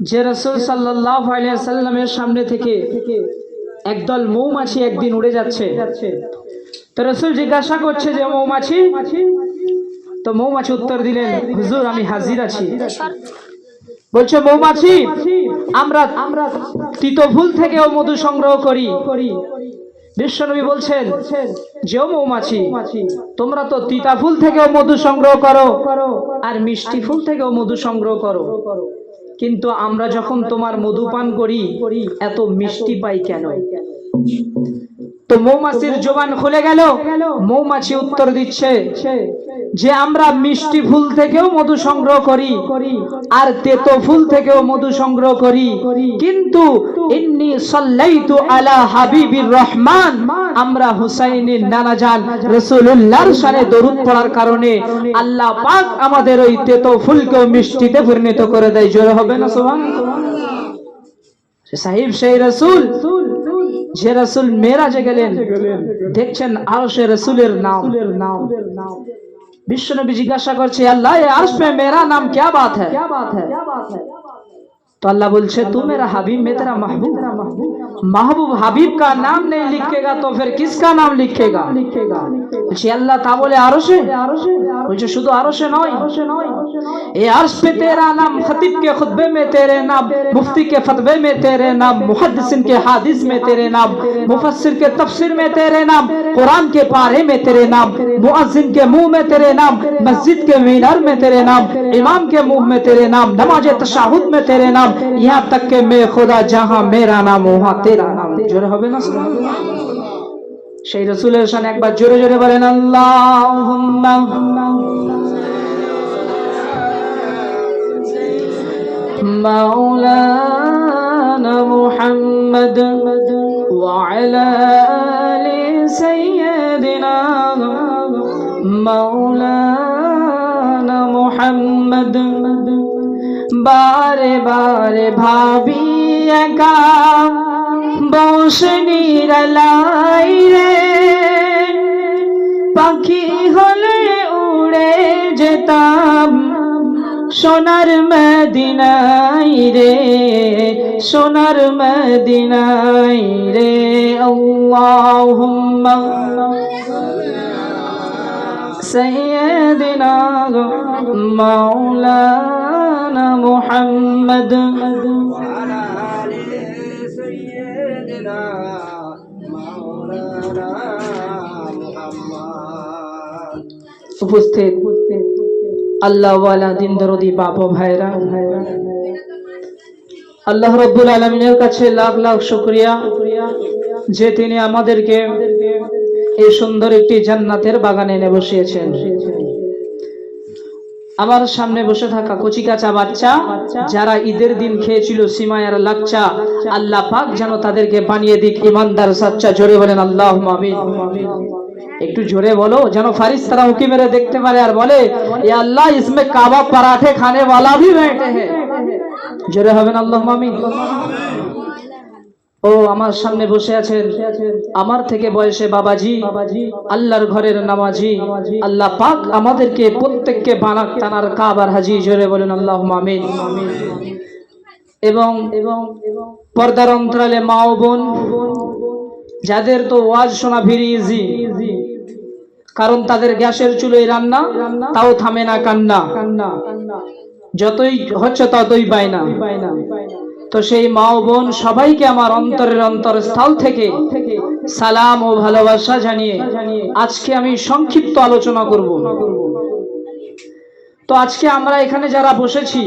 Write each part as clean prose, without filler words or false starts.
যে রাসূল সাল্লাল্লাহু আলাইহি ওয়াসাল্লামের সামনে থেকে একদল মৌমাছি একদিন উড়ে যাচ্ছে। তো রাসূল জিজ্ঞাসা করছে যে মৌমাছি, তো মৌমাছি উত্তর দিলেন, হুজুর আমি হাজির আছি। বলছে মৌমাছি, আমরা তিতো ফুল থেকেও মধু সংগ্রহ করি। বিশ্বনবী বলছেন যে মৌমাছি, তোমরা তো তিতা ফুল থেকেও মধু সংগ্রহ করো আর মিষ্টি ফুল থেকেও মধু সংগ্রহ করো, কিন্তু আমরা যখন তোমার মধু পান করি এত মিষ্টি পাই কেন? তো মৌমাছির জবান খুলে গেল। মৌমাছি উত্তর দিচ্ছে যে আমরা মিষ্টি ফুল থেকেও মধু সংগ্রহ করি আর তেতো ফুল থেকেও মধু সংগ্রহ করি, কিন্তু ইন্নী সাল্লাইতু আলা হাবিবির রহমান, আমরা হুসাইনের নানাজান রাসূলুল্লাহর শানে দরুদ পড়ার কারণে আল্লাহ পাক আমাদের ওই তেতো ফুলকেও মিষ্টিতে পরিণত করে দেয়। জোরে হবে না সুবহানাল্লাহ? সাহিব সেই রাসূল যে রাসূল মেরাজে গেলেন, দেখছেন আরশে রাসূলের নাম। বিশ্বনবী জিজ্ঞাসা করছে, আল্লাহ ये अर्श पे मेरा नाम क्या बात है? तो अल्लाह बोलছে तू मेरा हबीब, मैं तेरा महबूब। महबूब हबीब का नाम नहीं लिखेगा तो फिर किसका नाम लिखेगा? বলছে আল্লাহ তা বলে আরশে? বলছে শুধু আরশে নয়, ये अर्श पे तेरा नाम, खतीब के खुतबे में तेरे नाम, मुफ्ती के फतवे में तेरे नाम, मुहद्दिसिन के हादिस में तेरे नाम, मुफस्सिर के तफसीर में तेरे नाम, कुरान के पारे में तेरे नाम, मुअज्जिन के मुंह में तेरे नाम, मस्जिद के मीनार में तेरे नाम, इमाम के मुंह में तेरे नाम, नमाज तशहुद में तेरे नाम, यहाँ तक के मैं खुदा जहां मेरा नाम वहां तेरा नाम। जोरे হবে না সুবহানাল্লাহ? সেই রাসূলের শান একবার জোরে জোরে বলেন আল্লাহুম্মা মাওলানা মুহাম্মদ ওয়া আলা আলি সাইয়্যিদিনা মাওলানা মুহাম্মদ। বারে বারে ভাবি একা বসে নিরালাই রে, পাখি হলে উড়ে যেতাম সোনার মদিনায় রে, সোনার মদিনায় রে। আল্লাহুম্মা সাইয়্যিদিনা মাওলানা মুহাম্মদ। উপস্থিত আল্লাহ ওয়ালা দিন দরদি বাপ ভাইরা, আল্লাহ রাব্বুল আলামিনের কাছে লাখ লাখ শুকরিয়া যে তিনি আমাদেরকে এই সুন্দর একটি জান্নাতের বাগানে এনে বসিয়েছেন। আমার সামনে বসে থাকা কচিকাচা বাচ্চা যারা ঈদের দিন খেয়েছিল সিমায়ার লাচ্চা, আল্লাহ পাক যেন তাদেরকে বানিয়ে দিক ইমানদার সাচ্চা। জোরে বলেন আল্লাহুম্মা আমিন। একটু জোরে বলো যেন ফারিস্তারা উকি মেরে দেখতে পারে আর বলে ইয়া আল্লাহ ইসমে কাবাব পরাঠে খানে वाला भी बैठे हैं। জোরে হবেন আল্লাহুম্মা আমিন। ও আমার সামনে বসে আছেন আমার থেকে বয়সে বাবাজি, আল্লাহর ঘরের নামাজি, আল্লাহ পাক আমাদেরকে প্রত্যেককে বানাক তানার কাবার হাজি। জোরে বলেন আল্লাহুম্মা আমিন। এবং পর্দার অন্তরালে মা ও বোন যাদের তো ওয়াজ শোনা ভেরি ইজি, কারণ তাদের গ্যাসের চুলোয় রান্না, তাও থামে না কান্না, যতই হচ্ছে ততই বায়না। তো সেই মা ও বোন সবাইকে আমার অন্তরের অন্তরস্থল থেকে সালাম ও ভালোবাসা জানিয়ে আজকে আমি সংক্ষিপ্ত আলোচনা করব। তো আজকে আমরা এখানে যারা বসেছি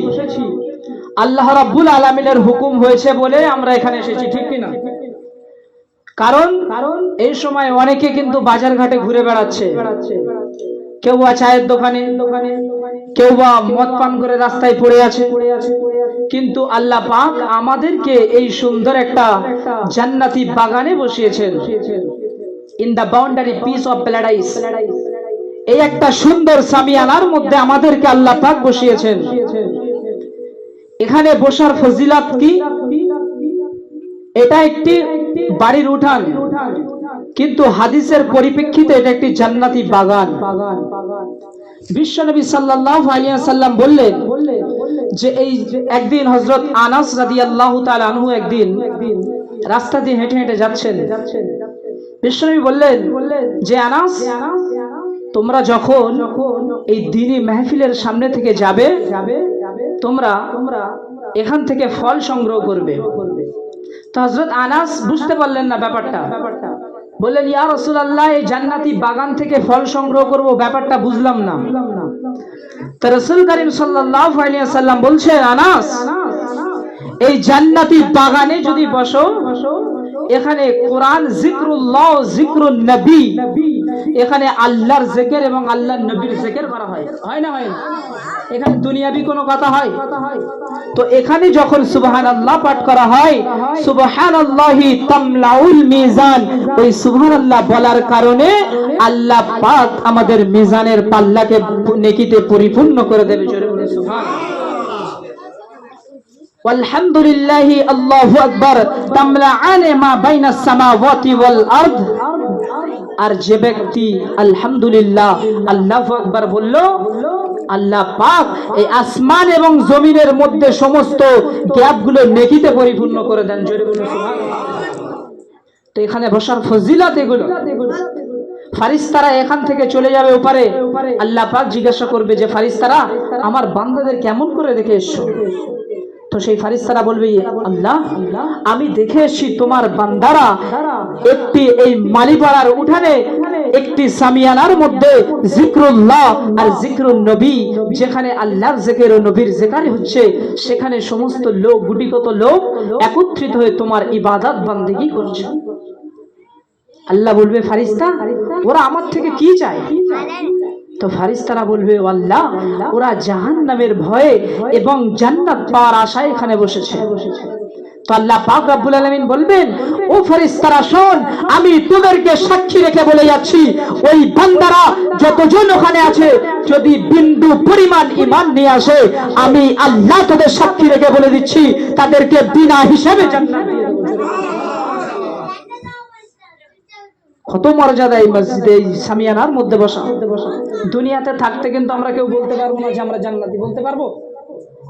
আল্লাহ রাব্বুল আলামিনের হুকুম হয়েছে বলে আমরা এখানে এসেছি, ঠিক কিনা? কারণ এই সময় অনেকে কিন্তু বাজার ঘাটে ঘুরে বেড়াচ্ছে, কেউ বা চায়ের দোকানে, কেউ বা মদ পান করে রাস্তায় পড়ে আছে, কিন্তু আল্লাহ পাক আমাদেরকে এই সুন্দর একটা জান্নাতি বাগানে বসিয়েছেন। In the boundary piece of paradise, এই একটা সুন্দর সামিয়ানার মধ্যে আমাদেরকে আল্লাহ পাক বসিয়েছেন। এখানে বসার ফজিলত কি? এটা একটি বাড়ির উঠান, কিন্তু হাদিসের পরিপ্রেক্ষিতে এটা একটি জান্নাতি বাগান। বিশ্বনবী সাল্লাল্লাহু আলাইহি ওয়াসাল্লাম বললেন যে এই একদিন হযরত আনাস রাদিয়াল্লাহু তাআলা আনহু একদিন রাস্তা দিয়ে হেঁটে হেঁটে যাচ্ছেন। বিশ্বনবী বললেন যে আনাস, তোমরা যখন এই দ্বীনি মাহফিলের সামনে থেকে যাবে, তোমরা এখান থেকে ফল সংগ্রহ করবে। তো হযরত আনাস বুঝতে পারলেন না ব্যাপারটা, বললেন ইয়া রাসূলুল্লাহ, এই জান্নাতি বাগান থেকে ফল সংগ্রহ করব, ব্যাপারটা বুঝলাম না। তো রাসূল করিম সাল্লাল্লাহু আলাইহি ওয়াসাল্লাম বলছেন, আনাস, এই জান্নাতি বাগানে যদি বসো, এখানে কোরআন, জিক্রুল্লাহ, জিক্রুন নবী, এখানে আল্লাহর জিকির এবং আল্লাহর নবীর জিকির করা হয়, হয় না? হয় না? এখানে দুনিয়াবি কোনো কথা হয়? তো এখানে যখন সুবহানাল্লাহ পাঠ করা হয়, সুবহানাল্লাহি তামলাউল মিজান, ওই সুবহানাল্লাহ বলার কারণে আল্লাহ পাক আমাদের মিজানের পাল্লাকে নেকিতে পরিপূর্ণ করে দেবে। জোরে বলে সুবহানাল্লাহ। ওয়ালহামদুলিল্লাহি আল্লাহু আকবার তামলাআনে মা বাইনাস সামাওয়াতি ওয়াল আরদ। আর যে ব্যক্তি আলহামদুলিল্লাহ আল্লাহু আকবার বলল, আল্লাহ পাক এই আসমান এবং জমিনের মধ্যে সমস্ত গ্যাপগুলো নেকিতে পরিপূর্ণ করে দেন। জোরে বলুন সুবহানাল্লাহ। তো এখানে বসার ফজিলত এগুলো। ফারিস্তারা এখান থেকে চলে যাবে ওপারে, আল্লাহ পাক জিজ্ঞাসা করবে যে ফারিস্তারা, আমার বান্দাদের কেমন করে দেখে এসছো? তো সেই ফারিস্তারা বলবে, আল্লাহ, আমি দেখে এসেছি তোমার বান্দারা একটি এই মালিপাড়ার উঠানে একটি সামিয়ানার মধ্যে জিক্রুল্লাহ আর জিক্রুন নবী, যেখানে আল্লাহর জিকির ও নবীর জিকির হচ্ছে, সেখানে সমস্ত লোক, গুটিকত লোক একত্রিত হয়ে তোমার ইবাদত বান্দেগী করছে। আল্লাহ বলবে, ফারিস্তা, ওরা আমার থেকে কি চায়? তো ফারিস্তারা বলবে, আল্লাহ, ওরা জাহান্নামের ভয়ে এবং জান্নাত পাওয়ার আশায় এখানে বসেছে। তো আল্লাহ পাক রব্বুল আলামিন বলবেন, ও ফারিস্তারা শোন, আমি তোদেরকে সাক্ষী রেখে বলে যাচ্ছি, ওই বান্দারা যতজন ওখানে আছে, যদি বিন্দু পরিমাণ ঈমান নিয়ে আসে, আমি আল্লাহ তোদের সাক্ষী রেখে বলে দিচ্ছি, তাদেরকে বিনা হিসাবে জান্নাত দিয়ে দেব। কত মর্যাদা এই মসজিদে, এই সামিয়ানার মধ্যে বসা। দুনিয়াতে থাকতে কিন্তু আমরা কেউ বলতে পারবো না যে আমরা জান্নাতি, বলতে পারবো?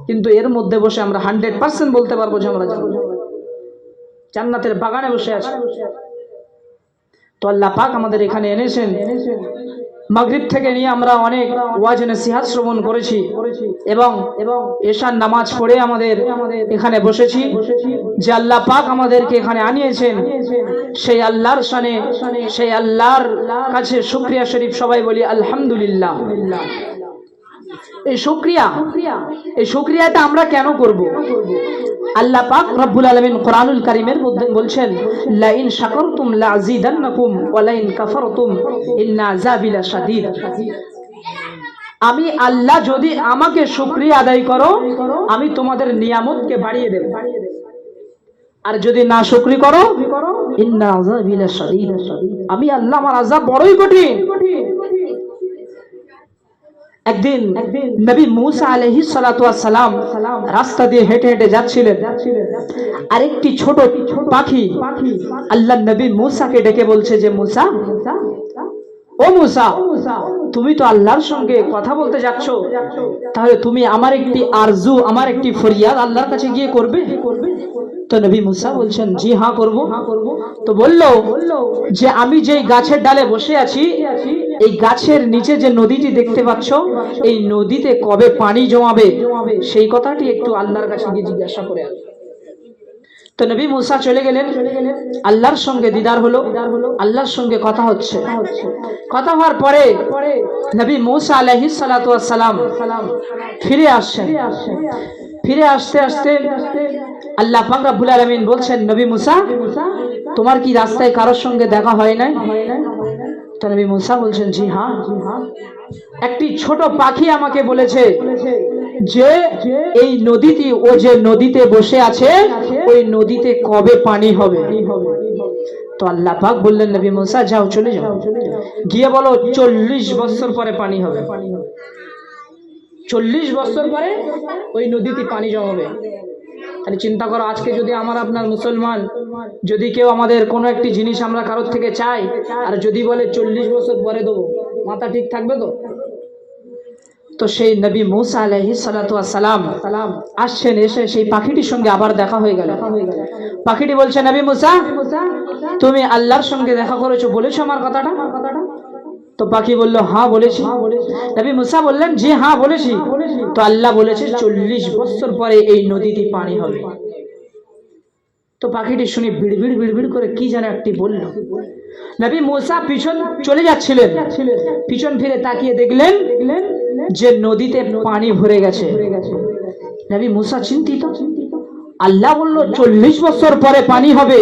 কিন্তু এর মধ্যে বসে আমরা 100% বলতে পারবো যে আমরা জান্নাতের বাগানে বসে আছি। তো আল্লাহ পাক আমাদের এখানে এনেছেন। মাগরিব থেকে নিয়ে আমরা অনেক ওয়াজ নসিহত শ্রবণ করেছি এবং এশার নামাজ পড়ে আমাদের এখানে বসেছি। যে আল্লাহ পাক আমাদেরকে এখানে আনিয়েছেন, সেই আল্লাহর শানে, সেই আল্লাহর কাছে শুকরিয়া শরীফ সবাই বলি আলহামদুলিল্লাহ। এই শুকরিয়াটা আমরা কেন করব? আল্লাহ পাক রব্বুল আলামিন কোরআনুল কারীমের মধ্যে বলছেন, লা ইন শাকারতুম লাযিদান্নাকুম ওয়া লা ইন কাফারতুম ইন্না আযাবি লাশাদীদ। আমি আল্লাহ, যদি আমাকে শুকরিয়া আদায় করো, আমি তোমাদের নিয়ামতকে বাড়িয়ে দেব, আর যদি না শুকরি করো, ইন্না আযাবি লাশাদীদ, আমি আল্লাহ, আমার আযাব বড়ই কঠিন। একদিন নবী মুসা আলাইহিস সালাতু ওয়াস সালাম রাস্তা দিয়ে হেঁটে হেঁটে যাচ্ছিলেন। আরেকটি ছোট পাখি আল্লাহ নবী মুসাকে ডেকে বলছে যে, মুসা, ও মুসা, তুমি তো আল্লাহর সঙ্গে কথা বলতে যাচ্ছ, তাহলে তুমি আমার একটি আরজু, আমার একটি ফরিয়াদ আল্লাহর কাছে গিয়ে করবে? তো নবী মুসা বলছেন, জি হ্যাঁ, করব। তো বলল যে, আমি যেই গাছের ডালে বসে আছি, এই গাছের নিচে যে নদীটি দেখতে পাচ্ছ, এই নদীতে কবে পানি জমাবে, সেই কথাটি একটু আল্লাহর কাছে গিয়ে জিজ্ঞাসা করে আস। তো নবী মুসা চলে গেলেন, আল্লাহর সঙ্গে দিদার হলো, আল্লাহর সঙ্গে কথা হচ্ছে। কথা হওয়ার পরে নবী মুসা আলাইহিস সালাতু ওয়াস সালাম ফিরে আসছেন। ফিরে আসতে আসতে আল্লাহ পাক রব্বুল আলামিন বলছেন, নবী মুসা, তোমার কি রাস্তায় কারোর সঙ্গে দেখা হয় নাই? তো নবী মুসা বলছেন, জি হ্যাঁ, একটি ছোট পাখি আমাকে বলেছে যে এই নদীটি, ও যে নদীতে বসে আছে, ওই নদীতে কবে পানি হবে। তো আল্লাহ পাক বললেন, নবী মুসা, যাও, চলে যাও, গিয়ে বলো 40 বছর পরে পানি হবে। 40 বছর পরে ওই নদীতে পানি জমাবে। তাহলে চিন্তা করো, আজকে যদি আমার আপনার মুসলমান, যদি কেউ আমাদের কোনো একটি জিনিস আমরা কারোর থেকে চাই, আর যদি বলে 40 বছর পরে দেবো, মাথা ঠিক থাকবে তো? তো সেই নবী মুসা আলাইহিস সালাতু ওয়াস সালাম আসছেন, এসে সেই পাখিটির সঙ্গে আবার দেখা হয়ে গেল। পাখিটি বলছে, নবী মুসা, তুমি আল্লাহর সঙ্গে দেখা করেছো, বলেছো আমার কথাটা? তো পাখি বলল, হ্যাঁ বলেছি। নবী মুসা বললেন, জি হ্যাঁ বলেছি। তো আল্লাহ বলেছে 40 বছর পরে এই নদীতে পানি হবে। তো পাখিটি শুনে বিড়বিড় বিড়বিড় করে কি যেন একটি বলল। নবী মুসা পিছন চলে যাচ্ছিলেন, পিছন ফিরে তাকিয়ে দেখলেন যে নদীতে পানি ভরে গেছে। নবী মুসা চিন্তিত। আল্লাহ বলল 40 বছর পরে পানি হবে,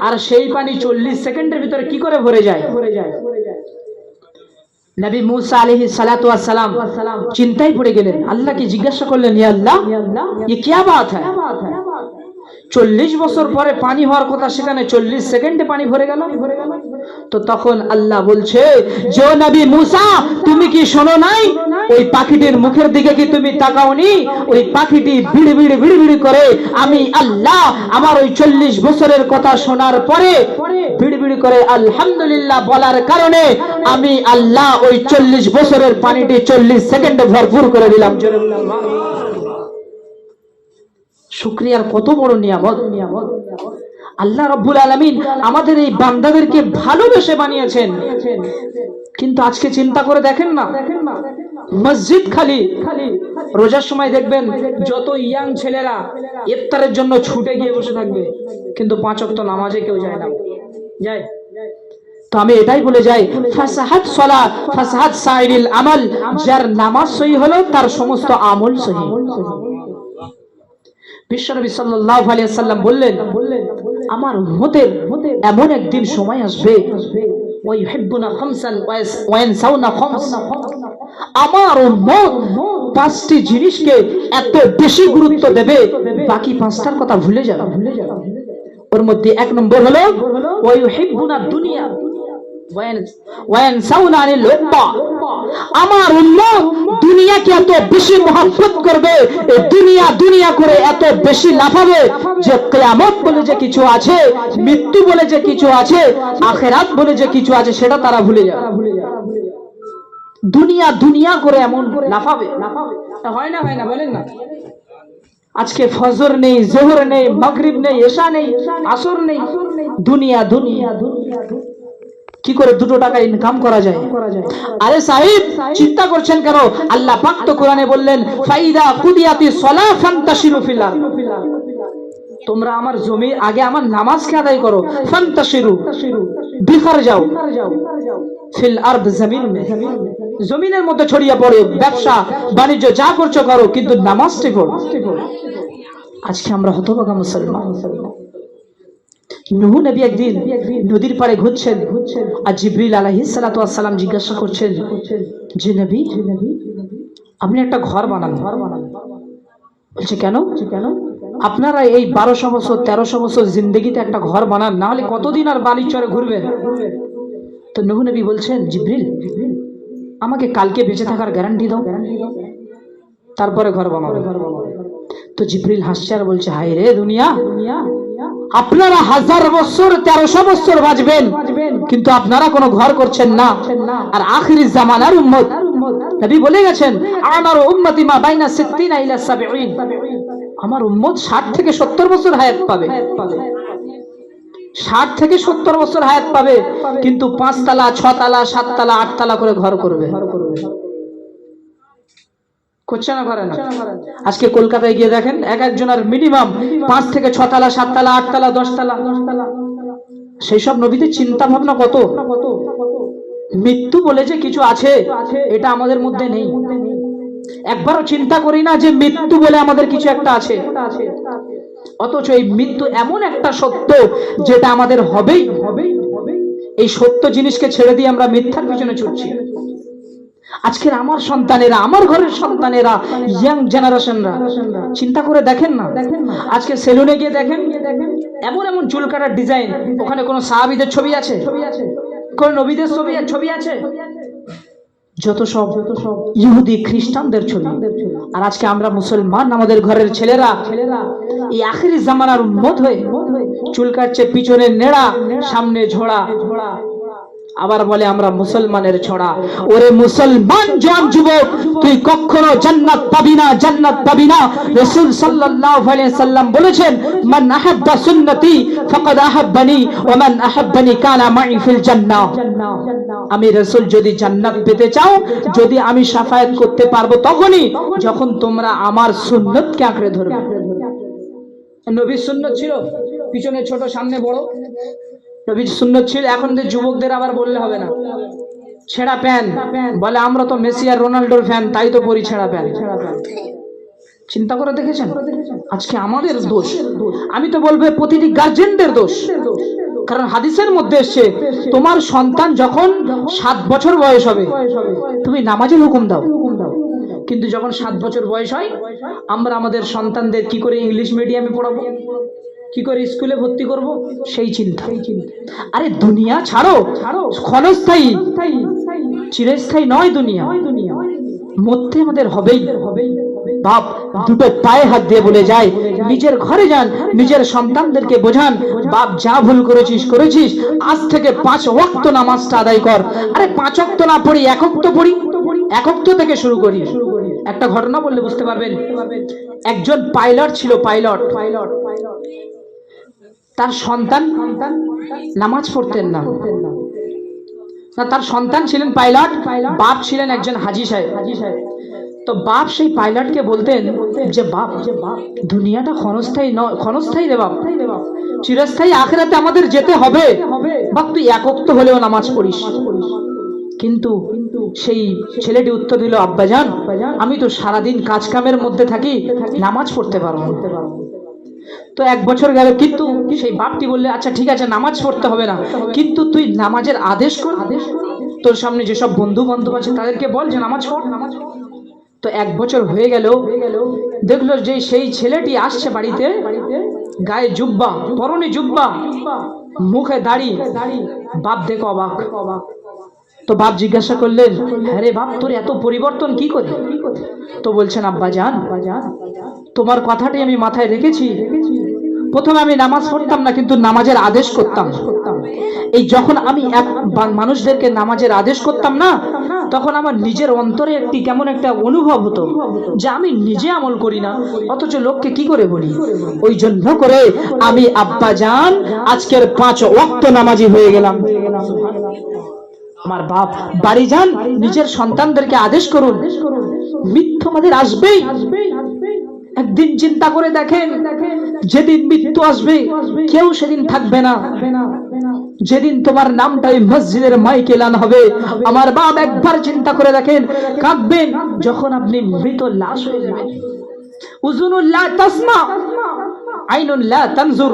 আর সেই পানি 40 সেকেন্ডের ভিতরে কি করে ভরে যায়? নবী মুসা আলাইহিস সালাতু ওয়াস সালাম চিন্তায় পড়ে গেলেন। আল্লাহকে জিজ্ঞাসা করলেন, ইয়া আল্লাহ, ये क्या बात है? 40 বছর পরে পানি হওয়ার কথা, সেখানে 40 সেকেন্ডে পানি ভরে গেল। তো তখন আল্লাহ বলছে, যে নবী মুসা, তুমি কি শোনো নাই? ওই পাখিটির মুখের দিকে কি তুমি তাকাওনি? ওই পাখিটি বিড় বিড় বিড় বিড় করে আমি আল্লাহ আমার ওই 40 বছরের কথা শোনার পরে বিড় বিড় করে আলহামদুলিল্লাহ বলার কারণে আমি আল্লাহ ওই 40 বছরের পানিটি 40 সেকেন্ডে ভরপুর করে দিলাম। শুকরিয়ার কত বড় নিয়ামত! আল্লাহ রাব্বুল আলামিন আমাদের এই বান্দাদেরকে ভালোবেসে বানিয়েছেন। কিন্তু আজকে চিন্তা করে দেখেন না, মসজিদ খালি। রোজার সময় দেখবেন যত ইয়াং ছেলেরা ইফতারের জন্য ছুটে গিয়ে বসে থাকবে, কিন্তু 5 ওয়াক্ত নামাজে কেউ যায় না। যায়? তো আমি এটাই বলে যাই, ফাসাহাত সালাত ফাসাহাত সাইরিল আমাল। যার নামাজ সহি হলো তার সমস্ত আমল সহি। বিশ্বনবী সাল্লাল্লাহু আলাইহি ওয়াসাল্লাম বললেন, আমার উম্মতের এমন একদিন সময় আসবে, ওয়া ইউহিব্বুনা খামসান ওয়া ইয়ানসাউনা খামস। আমার উম্মত 5টি জিনিসকে এত বেশি গুরুত্ব দেবে, বাকি 5টার কথা ভুলে যাবে। ওর মধ্যে 1 নম্বর হলো ওয়া ইউহিব্বুনা দুনিয়া ওয়া ইয়ানসাউনা আনিল উকবা। আমার উম্মত দুনিয়াকে এত বেশি মহব্বত করবে, এই দুনিয়া দুনিয়া করে এত বেশি লাফাবে যে কিয়ামত বলে যে কিছু আছে, মৃত্যু বলে যে কিছু আছে, আখিরাত বলে যে কিছু আছে, সেটা তারা ভুলে যাবে। দুনিয়া দুনিয়া করে এমন লাফাবে। হয় না বলেন না? আজকে ফজর নেই, যোহর নেই, মাগরিব নেই, এশা নেই, আসর নেই, দুনিয়া দুনিয়া। কি করে 2 টাকা ইনকাম করা যায়? আরে সাহিব, চিন্তা করছেন কেন? আল্লাহ পাক তো কোরআনে বললেন, ফাইদা কুদিয়াতিস সালাহ ফান্তাশিরু ফিল আরদ। তোমরা আমার জমি আগে আমার নামাজকে আদায় করো। ফান্তাশিরু, বিখার যাও, ফিল আরদ, জমিনের মধ্যে ছড়িয়ে পড়ো, ব্যবসা বাণিজ্য যা করছো করো, কিন্তু নামাজটি পড়ো। আজকে আমরা হতভাগা মুসলমান। নূহ নবী একদিন নদীর পাড়ে ঘুরছেন, আর জিবরিল আলাইহিস সালাতু ওয়াস সালাম জিজ্ঞাসা করছেন, যে নবী, আপনি একটা ঘর বানান। বলছে, কেন? আপনারা এই 1200 বছর 1300 বছর জিন্দেগিতে একটা ঘর বানান, না হলে কতদিন আর বালির চরে ঘুরবেন? তো নূহ নবী বলছেন, জিবরিল, আমাকে কালকে বেঁচে থাকার গ্যারান্টি দাও, তারপরে ঘর বানাবো। তো জিবরিল হাসছে আর বলছে, হায় রে দুনিয়া, আপনারা 1000 বছর 1300 বছর বাঁচবেন, কিন্তু আপনারা কোনো ঘর করছেন না। আর আখিরি জামানার উম্মত, নবী বলে গেছেন, আমার উম্মতি মা বাইনা 60 ইলা 70। আমার উম্মত 60 থেকে 70 বছর হায়াত পাবে। 60 থেকে 70 বছর হায়াত পাবে, কিন্তু 5 তলা 6 তলা 7 তলা 8 তলা করে ঘর করবে। করছে না, করে না? আজকে কলকাতায় গিয়ে দেখেন, একজনের মিনিমাম 5 থেকে 6 তলা 7 তলা 8 তলা 10 তলা। সেই সব নবীদের চিন্তা ভাবনা কত! মৃত্যু বলে যে কিছু আছে, এটা আমাদের মধ্যে নেই। একবারও চিন্তা করি না যে মৃত্যু বলে আমাদের কিছু একটা আছে। অথচ এই মৃত্যু এমন একটা সত্য যেটা আমাদের হবেই। এই সত্য জিনিসকে ছেড়ে দিয়ে আমরা মিথ্যার পিছনে ছুটছি। আজকের আমার সন্তানেরা, আমার ঘরের সন্তানেরা, ইয়াং জেনারেশনরা চিন্তা করে দেখেন না, আজকে সেলুনে গিয়ে দেখেন, এমন এমন চুল কাটার ডিজাইন, ওখানে কোনো সাহাবীদের ছবি আছে? কোন নবীদের ছবি আছে? যত সব ইহুদি খ্রিস্টানদের ছবি। আর আজকে আমরা মুসলমান, আমাদের ঘরের ছেলেরা এই আখিরি জামানার উম্মত হয়ে চুল কাটছে, পিছনে নেড়া, সামনে ঝোড়া। আবার বলে আমরা মুসলমানের ছড়া। ওরে মুসলমান জওয়ান যুবক, তুই কখনো জান্নাত পাবি না, জান্নাত পাবি না। রাসূল সাল্লাল্লাহু আলাইহি সাল্লাম বলেছেন, মান আহাব্বা সুন্নতি ফাকাদ আহাব্বানি ওয়া মান আহাব্বানি কানা মাই ফিল জান্নাহ। আমি রাসূল যদি জান্নাত পেতে চাও, যদি আমি শাফায়াত করতে পারবো তখনই যখন তোমরা আমার সুন্নতকে আঁকড়ে ধরবে। নবীর সুন্নত ছিল পিছনে ছোট সামনে বড়, নবীর সুন্নত ছিল। এখন যে যুবকদের আবার বললে হবে না ছেঁড়া প্যান্ট, বলে আমরা তো মেসি আর রোনাল্ডোর ফ্যান, তাই তো পরি ছেঁড়া প্যান্ট। চিন্তা করে দেখেছেন আজকে আমাদের দোষ? আমি তো বলবো প্রতিটি গার্জেনদের দোষ। কারণ হাদিসের মধ্যে এসছে, তোমার সন্তান যখন 7 বছর বয়স হবে তুমি নামাজের হুকুম দাও, কিন্তু যখন 7 বছর বয়স হয় আমরা আমাদের সন্তানদের কি করে ইংলিশ মিডিয়ামে পড়াবো, কি করে স্কুলে ভর্তি করব, সেই চিন্তা। আরে দুনিয়া ছাড়ো, ক্ষণস্থায়ী, চিরস্থায়ী নয় দুনিয়া, মধ্যে আমাদের হবেই। বাপ দুটো পায়ে হাত দিয়ে বলে যায়, নিজের ঘরে যান, নিজের সন্তানদেরকে বোঝান, বাপ যা ভুল করেছিস করেছিস, আজ থেকে 5 ওয়াক্ত নামাজটা আদায় কর। আরে 5 ওয়াক্ত না পড়ি, 1 ওয়াক্ত পড়ি, 1 ওয়াক্ত থেকে শুরু করি। একটা ঘটনা বললে বুঝতে পারবেন। একজন পাইলট ছিল, পাইলট, তার সন্তান নামাজ পড়তেন না। তার সন্তান ছিলেন পাইলট, বাপ ছিলেন একজন হাজি সাহেব। তো বাপ সেই পাইলটকে বলতেন যে বাপ দুনিয়াটা ক্ষণস্থায়ী নয়, ক্ষণস্থায়ী রে বাপ, চিরস্থায়ী আখিরাতে আমাদের যেতে হবে, বাপ তুই 1 ওয়াক্ত হলেও নামাজ পড়িস। কিন্তু সেই ছেলেটি উত্তর দিল, আব্বাজান আমি তো সারাদিন কাজ কামের মধ্যে থাকি, নামাজ পড়তে পারবো না। তো 1 বছর গেল, কিন্তু সেই বাপটি বললে আচ্ছা ঠিক আছে নামাজ পড়তে হবে না, কিন্তু তুই নামাজের আদেশ কর, তোর সামনে যেসব বন্ধু বান্ধব আছে তাদেরকে বল যে নামাজ পড়। তো 1 বছর হয়ে গেল, দেখলো যে সেই ছেলেটি আসছে বাড়িতে, গায়ে জুব্বা, পরনে জুব্বা, মুখে দাড়ি। বাপ দেখো অবাক। তো বাপ জিজ্ঞাসা করলেন, হ্যাঁ রে বাপ তোর এত পরিবর্তন কি করে? তো বলছেন, আব্বা জান তোমার কথাটাই আমি মাথায় রেখেছি। প্রথমে আমি নামাজ পড়তাম না, কিন্তু নামাজের আদেশ করতাম। এই যখন আমি মানুষদেরকে নামাজের আদেশ করতাম না, তখন আমার নিজের অন্তরে একটি কেমন একটা অনুভব হতো যে আমি নিজে আমল করি না, অথচ লোককে কি করে বলি। ওই জন্য করে আমি আব্বা জান আজকের 5 ওয়াক্ত নামাজি হয়ে গেলাম। আমার বাপ বাড়ি যান, নিজের সন্তানদেরকে আদেশ করুন। মৃত্যু আমাদের আসবেই। একদিন চিন্তা করে দেখেন, যেদিন মৃত্যু আসবে কেউ সেদিন থাকবে না। যেদিন তোমার নামটাই মসজিদের মাইকে এলান হবে, আমার বাপ একবার চিন্তা করে দেখেন, কাঁদবেন যখন আপনি মৃত লাশ হয়ে যাবেন। উযুনুল্লাহ তাসমা আইনুল্লাহ তানজুর,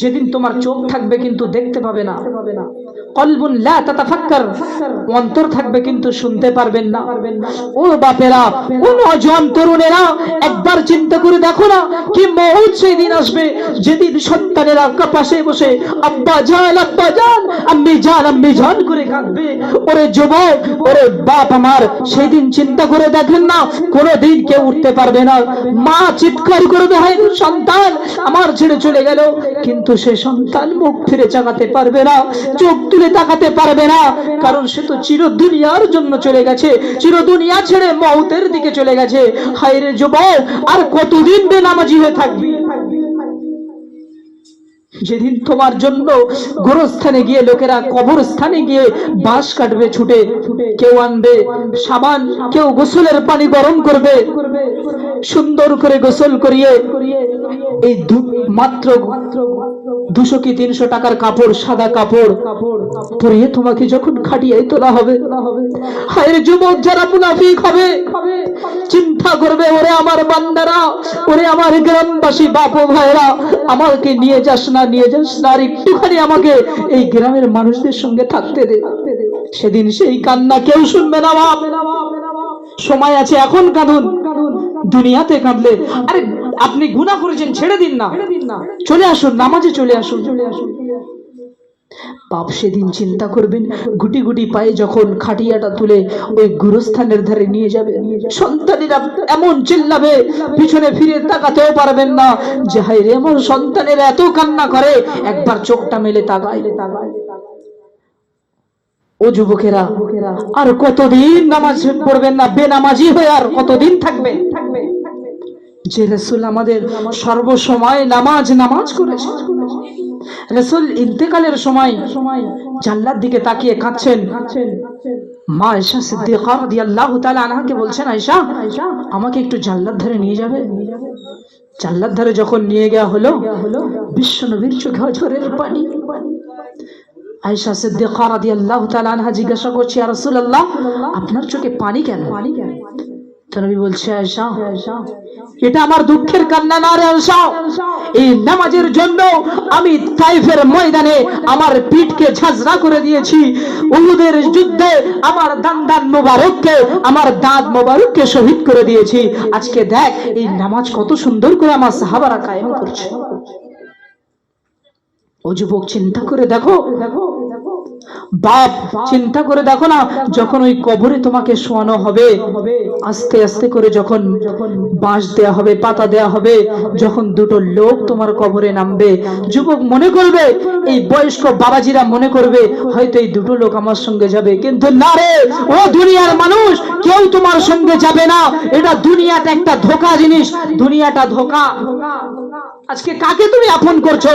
যেদিন তোমার চোখ থাকবে কিন্তু দেখতে পাবে না। কলবুন লা তাতাফাক্কার, অন্তর থাকবে কিন্তু শুনতে পারবেন না। ও বাপেরা, ও নওজোয়ান তরুণেরা, একবার চিন্তা করে দেখো না কি মৌত সেই দিন আসবে, যেদিন সন্তানেরা পাশে বসে আব্বা জান আম্মি জান করে কাঁদবে। ওরে যুবক, ওরে বাপ আমার, সেই দিন চিন্তা করে দেখেন না, কোনোদিন কেউ উঠতে পারবে না। মা চিৎকার করে দেয়, সন্তান আমার ছেড়ে চলে গেল, কিন্তু সে সন্তান মুখ ফিরে চাকাতে পারবে না, চোখ তুলে তাকাতে পারবে না, কারণ সে তো চির দুনিয়ার জন্য চলে গেছে, চির দুনিয়া ছেড়ে মওতের দিকে চলে গেছে। হায় রে যুবক, আর কতদিন বেনামাজি হয়ে থাকবি? যেদিন তোমার জন্য গোরস্থানে গিয়ে লোকেরা কবরস্থানে গিয়ে বাঁশ কাটবে ছুটে, কেউ আনবে সাবান, কেউ গোসলের পানি গরম করবে, সুন্দর করে গোসল করিয়ে এই মাত্র 200 কি 300 টাকার কাপড়, সাদা কাপড় পরিয়ে তোমাকে যখন খাটিয়ে তোলা হবে, হায় রে যুবক, যারা মুনাফিক হবে চিন্তা করবে, ওরে আমার বান্দারা, ওরে আমার গ্রামবাসী বাপ ও ভাইরা, আমাকে নিয়ে যাস না, আর একটুখানি আমাকে এই গ্রামের মানুষদের সঙ্গে থাকতে দে। সেদিন সেই কান্না কেউ শুনবে না। বাপ সময় আছে, এখন কাঁদুন, দুনিয়াতে কাঁদলে আরে আপনি গুনাহ করেছেন ছেড়ে দিন না, চলে আসুন নামাজে, চলে আসুন। বাপ সেদিন চিন্তা করবেন, গুটি গুটি পায়ে যখন খাটিয়াটা তুলে ওই গুরুস্থানের ধারে নিয়ে যাবে, সন্তানেরা এমন চিল্লাবে পিছনে ফিরে তাকাতেও পারবেন না যে হায় রে আমার সন্তানেরা এত কান্না করে, একবার চোখটা মেলে তাকায়। ও যুবকেরা, আর কতদিন নামাজ পড়বেন না? বেনামাজি হয়ে আর কতদিন থাকবেন? যে রাসূল আমাদের সর্বসময় নামাজ নামাজ করেছে, রাসূল ইন্তেকালের সময় জান্নাতের দিকে তাকিয়ে কাঁদছেন। মা আয়েশা সিদ্দিকা রাদিয়াল্লাহু তাআলা আনহাকে বলছেন, আয়েশা আমাকে একটু জান্নাত ধারে নিয়ে যাবে? জান্নাত ধারে যখন নিয়ে যাওয়া হলো, বিশ্বনবীর চোখে ঝরের পানি। আয়েশা সিদ্দিকা রাদিয়াল্লাহু তাআলা আনহা জিজ্ঞাসা করছে, ইয়া রাসূলুল্লাহ, আপনার চোখে পানি কেন? তো নবী বলছে, আয়েশা এটা আমার দুঃখের কান্না না রে আয়েশা, এই নামাজের জন্য আমি তাইফের ময়দানে আমার পিঠকে ঝাঁঝরা করে দিয়েছি, উহুদের যুদ্ধে আমার দান মোবারককে, আমার দাঁত মোবারককে শহীদ করে দিয়েছি। আজকে দেখ এই নামাজ কত সুন্দর করে আমার সাহাবারা কায়েম করছে। ও যুবক, চিন্তা করে দেখো, বাপ চিন্তা করে দেখো না, যখন ওই কবরে তোমাকে শোয়ানো হবে, আস্তে আস্তে করে যখন বাঁশ দেয়া হবে, পাতা দেয়া হবে, যখন দুটো লোক তোমার কবরে নামবে, যুবক মনে করবে, এই বয়স্ক বাবাজিরা মনে করবে হয়তো এই দুটো লোক আমার সঙ্গে যাবে, কিন্তু না রে, ও দুনিয়ার মানুষ, কেউ তোমার সঙ্গে যাবে না। এটা দুনিয়াটা একটা ধোঁকা জিনিস, দুনিয়াটা ধোঁকা। আজকে কাকে তুমি আপন করছো?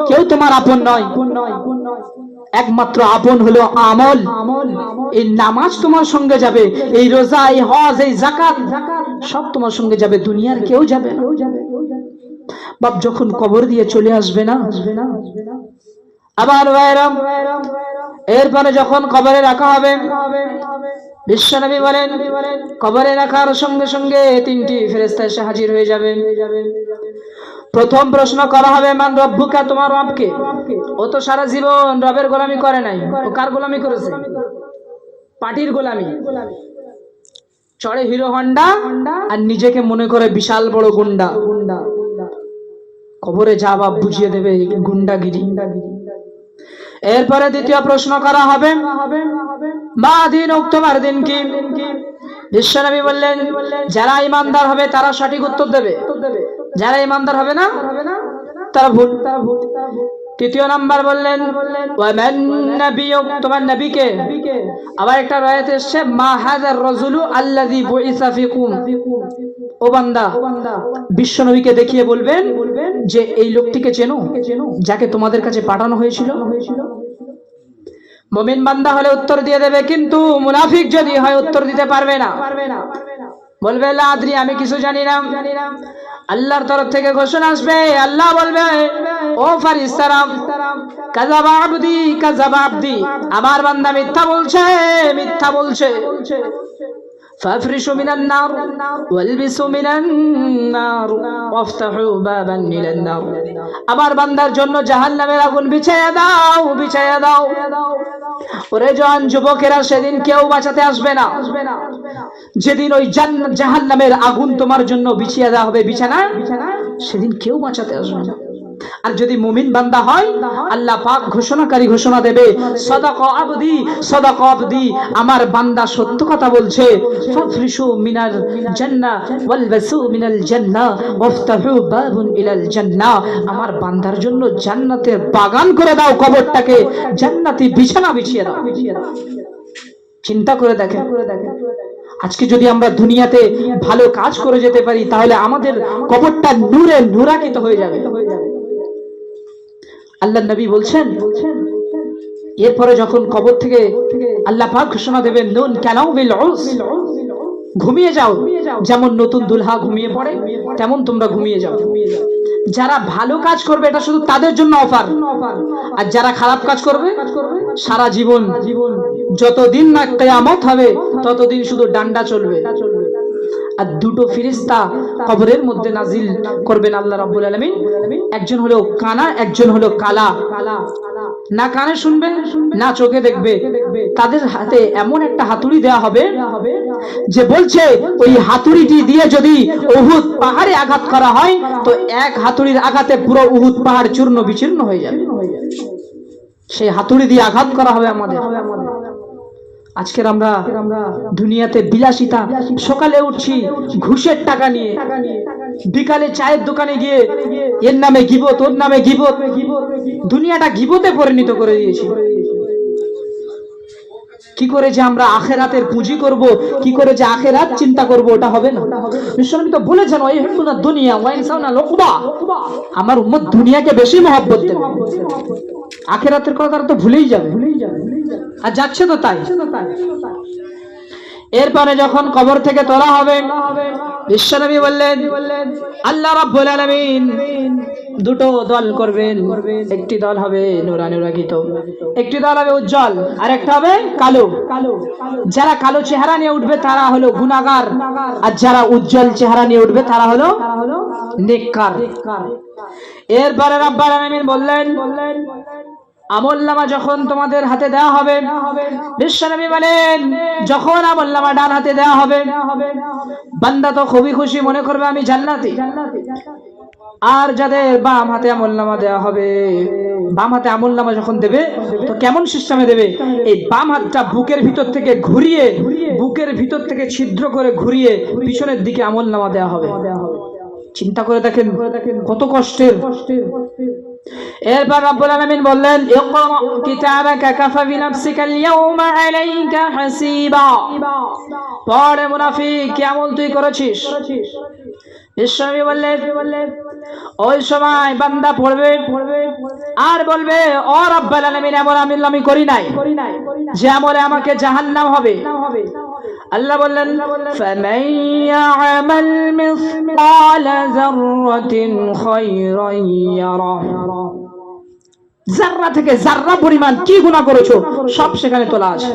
কেউ তোমার আপন নয়, একমাত্র আপন হলো আমল। এই নামাজ তোমার সঙ্গে যাবে, এই রোজা, এই হজ, এই যাকাত সব তোমার সঙ্গে যাবে, দুনিয়ার কেউ যাবে না। বাপ যখন কবর দিয়ে চলে আসবে না, আবার এরপরে যখন কবরে রাখা হবে, বিশ্বনবী বলেন কবরে রাখার সঙ্গে সঙ্গে তিনটি ফেরেশতা এসে হাজির হয়ে যাবে। প্রথম প্রশ্ন করা হবে, মান রব্বুকা, তোমার রব কে? ও তো সারা জীবন রবের গোলামি করে নাই, ও কার গোলামি করেছে? পার্টির গোলামি। চড়ে হিরো হন্ডা আর নিজেকে মনে করে বিশাল বড় গুন্ডা। কবরে যা বাপ বুঝিয়ে দেবে গুন্ডাগিরি। এরপরে দ্বিতীয় প্রশ্ন করা হবে, মা দিন, তোমার দিন কি? বিশ্বনবী বললেন, যারা ইমানদার হবে তারা সঠিক উত্তর দেবে, যারা ইমানদার হবে না তারা ভুল। তৃতীয় নাম্বার বললেন, ওয়ামান নাবিয়ুক, তোমার নবীকে? আবার একটা রায়াতে এসেছে, মা হাযার রাজুলু আল্লাযী বুইসা ফিকুম, ও বান্দা বিশ্বনবীকে দেখিয়ে বলবেন যে এই লোকটিকে চেনো, যাকে তোমাদের কাছে পাঠানো হয়েছিল। মুমিন বান্দা হলে উত্তর দিয়ে দেবে, কিন্তু মুনাফিক যদি হয় উত্তর দিতে পারবে না, বলবে লা আদরি, আমি কিছু জানি না। আল্লাহর তরফ থেকে ঘোষণা আসবে, আল্লাহ বলবে, ও ফারিস্তারা, কাযাবা আবদি, কাযাবা আবদি, আমার বান্দা মিথ্যা বলছে, মিথ্যা বলছে। ফাফরিশু মিনান নার ওয়ালবিসু মিনান নার ওয়াফতাহু বাবান মিনান নার, আমার বান্দার জন্য জাহান্নামের আগুন বিছায়া দাও, বিছায়া দাও। ওরে জওয়ান যুবকেরা, সেদিন কেউ বাঁচাতে আসবে না, যেদিন ওই জাহান্নামের আগুন তোমার জন্য বিছিয়ে দেওয়া হবে বিছানা, সেদিন কেউ বাঁচাতে আসবে না। আর যদি মুমিন বান্দা হয়, আল্লাহ পাক ঘোষণাকারী ঘোষণা দেবে, সাদাকা আবদি, সাদাকা আবদি, আমার বান্দা সত্য কথা বলছে। ফাফরিশু মিনাল জান্নাহ ওয়ালবাসু মিনাল জান্নাহ ওয়াফতাহু বাবুন ইলাল জান্নাহ, আমার বান্দার জন্য জান্নাতের বাগান করে দাও, কবরটাকে জান্নাতি বিছানা বিছিয়ে দাও। চিন্তা করে দেখেন, আজকে যদি আমরা দুনিয়াতে ভালো কাজ করে যেতে পারি, তাহলে আমাদের কবরটা নূরে নূরান্বিত হয়ে যাবে। আল্লাহ নবী বলছেন, এরপরে যখন কবর থেকে আল্লাহ পাক ঘোষণা দেবেন, নুন কানাউ বিল উস, ঘুমিয়ে যাও, যেমন নতুন দুলহা ঘুমিয়ে পড়ে তেমন তোমরা ঘুমিয়ে যাও। যারা ভালো কাজ করবে এটা শুধু তাদের জন্য অফার, আর যারা খারাপ কাজ করবে সারা জীবন, যতদিন না কিয়ামত হবে ততদিন শুধু ডান্ডা চলবে। আর দুটো ফেরেশতা কবরের মধ্যে নাজিল করবেন আল্লাহ রাব্বুল আলামিন, একজন হলো কানা, একজন হলো কালা। না কানে শুনবে না চোখে দেখবে, তাদের হাতে এমন একটা হাতুড়ি দেয়া হবে যে বলছে ওই হাতুড়িটি দিয়ে যদি উহুদ পাহাড়ে আঘাত করা হয় তো এক হাতুড়ির আঘাতে পুরো উহুদ পাহাড় চূর্ণ বিচূর্ণ হয়ে যাবে। সেই হাতুড়ি দিয়ে আঘাত করা হবে আমাদের। আজকের আমরা দুনিয়াতে বিলাসিতা, সকালে উঠছি ঘুষের টাকা নিয়ে, বিকালে চায়ের দোকানে গিয়ে এর নামে গিবত, ওর নামে গিবত, দুনিয়াটা গিবতে পরিণত করে দিয়েছি। কি করে যে আমরা আখেরাতের পুঁজি করব, কি করে যে আখেরাত চিন্তা করব, ওটা হবে না। বিশ্বনবী তো বলেছেন ওই হিব্বুনা দুনিয়া ওয়া ইনসাউনা লুকবা, আমার উম্মত দুনিয়াকে বেশি মহব্বত দেবে, আখেরাতের কথা তারা তো ভুলেই যাবে, আর যাচ্ছে তো তাই। এরপরে যখন কবর থেকে তোলা হবে, বিশ্বনবী বললেন আল্লাহ রাব্বুল আলামিন দুটো দল করবেন, একটি দল হবে নূরানুরাগিত, একটি দল হবে উজ্জ্বল, আর একটা হবে কালো। যারা কালো চেহারা নিয়ে উঠবে তারা হলো গুনাহগার, আর যারা উজ্জ্বল চেহারা নিয়ে উঠবে তারা হলো নেককার। এরপরে রাব্বুল আলামিন বললেন আমলনামা যখন তোমাদের হাতে দেওয়া হবে, বিশ্বনবী বলেন যখন আমলনামা ডান হাতে দেওয়া হবে, বান্দা তো খুবই খুশি, মনে করবে আমি জান্নাতি। আর যাদের বাম হাতে আমলনামা দেওয়া হবে, বাম হাতে আমলনামা যখন দেবে তো কেমন সিস্টেমে দেবে, এই বাম হাতটা বুকের ভিতর থেকে ঘুরিয়ে, বুকের ভিতর থেকে ছিদ্র করে ঘুরিয়ে পিছনের দিকে আমলনামা দেওয়া হবে। চিন্তা করে দেখেন কত কষ্টের। এরপর রব্বুল আলামিন বললেন ইকরা কিতাবাকা কাফা বিনাফসিকাল ইয়াওমা আলাইকা হাসিবা, পড়ে মুনাফিক কি আমল তুই করেছিস। বিশ্বনবী বললেন ওই সময় বান্দা পড়বে আর বলবে ও রব্বুল আলামিন এমন আমল আমি করি নাই যে আমলে আমাকে জাহান্নাম হবে। আল্লাহ বললেন ফামান ইয়ামাল মিসকালা যাররাতিন খায়রান ইয়ারা, যাররা থেকে যাররা পরিমাণ কি গুনাহ করেছো সব সেখানে তোলা আছে।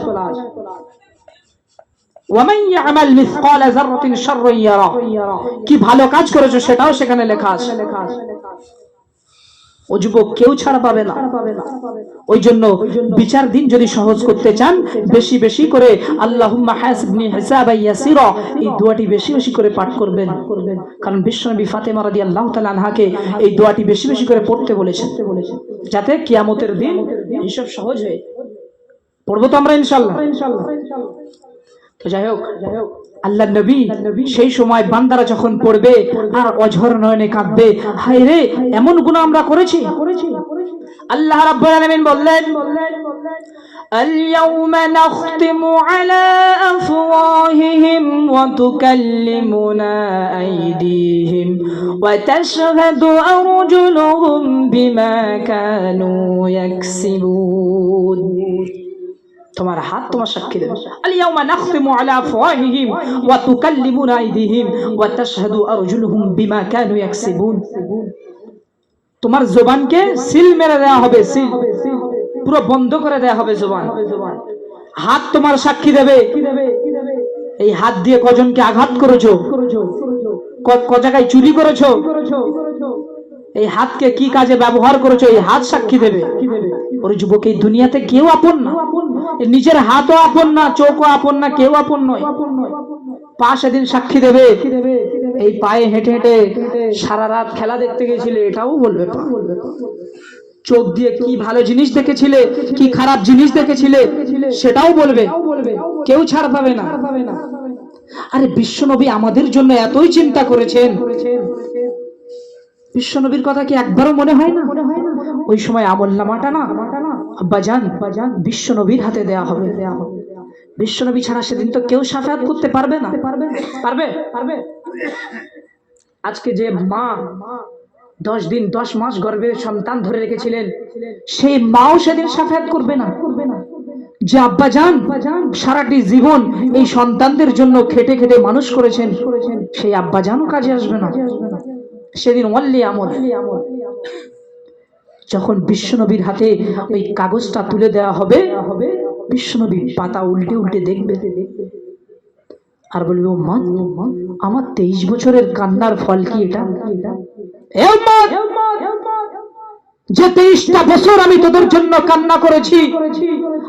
ওয়ামান ইয়ামাল মিসকালা যাররাতিন শাররান ইয়ারা, কি ভালো কাজ করেছো সেটাও সেখানে লেখা আছে। ও যুবক কেউ ছাড়া পাবে না। ওই জন্য বিচার দিন যদি সহজ করতে চান বেশি বেশি করে আল্লাহুম্মা হাসিবনি হিসাবান ইয়াসিরা এই দোয়াটি বেশি বেশি করে পাঠ করবেন, কারণ বিশ্বনবী ফাতেমা রাদিয়াল্লাহু তাআলা আনহাকে এই দোয়াটি বেশি বেশি করে পড়তে বলেছেন, যাতে কিয়ামতের দিন এইসব সহজ হয়। পড়বো তো আমরা ইনশাআল্লাহ। তো যাই হোক আল্লাহ নবী সেই সময় বান্দারা যখন পড়বে আর অঝর নয়নে কাঁদবে, হায় রে এমন গুনাহ আমরা করেছি। আল্লাহ রাব্বুল আলামিন বললেন اليوم نختم على أفواههم وتكلمنا أيديهم وتشهد أرجلهم بما كانوا يكسبون। তোমার হাত তোমার সাক্ষী দেবে। আল-ইয়াওমা নাখতিমু আলা আফওয়াহিহিম ওয়া তুকাল্লিমুনা আইদিহিম ওয়া তাশহাদু আরজুলুহুম বিমা কানু ইয়াকসিবুন। তোমার জবানকে সিল মেরে দেওয়া হবে, সিল পুরো বন্ধ করে দেওয়া হবে জবান। হাত তোমার সাক্ষী দেবে এই হাত দিয়ে কজনকে আঘাত করেছো, ক জায়গায় চুরি করেছো, এই হাতকে কি কাজে ব্যবহার করেছো এই হাত সাক্ষী দেবে। ওর যুবক এই দুনিয়াতে কেউ আপন না, নিজের হাতও আপন না, চোখও আপন না, কেউ আপন নয়। পা সেদিন সাক্ষী দেবে, এই পায়ে হেঁটে হেঁটে সারা রাত খেলা দেখতে গেছিলে এটাও বলবে। চোখ দিয়ে কি ভালো জিনিস দেখেছিলে, কি খারাপ জিনিস দেখেছিলে সেটাও বলবে, কেউ ছাড় পাবে না। আরে বিশ্বনবী আমাদের জন্য এতই চিন্তা করেছেন, বিশ্বনবীর কথা কি একবারও মনে হয় না? ওই সময় আমলনামাটা না আব্বাজান বিশ্বনবীর হাতে দেয়া হবে। বিশ্বনবী ছাড়া সেদিন তো কেউ শাফায়াত করতে পারবে না। পারবে? আজকে যে মা 10 দিন 10 মাস গর্ভে সন্তান ধরে রেখেছিলেন সেই মাও সেদিন শাফায়াত করবে না। যে আব্বাজান সারাটি জীবন এই সন্তানদের জন্য খেটে খেটে মানুষ করেছেন সেই আব্বাজানও কাজে আসবে না সেদিন। ওয়াল্লি আমল। যখন বিশ্বনবীর হাতে ওই কাগজটা তুলে দেওয়া হবে, বিশ্বনবী পাতা উল্টে উল্টে দেখবে আর বলবে ও মা আমার 23 বছরের কান্নার ফল কি এটা? যে 23টা বছর আমি তোদের জন্য কান্না করেছি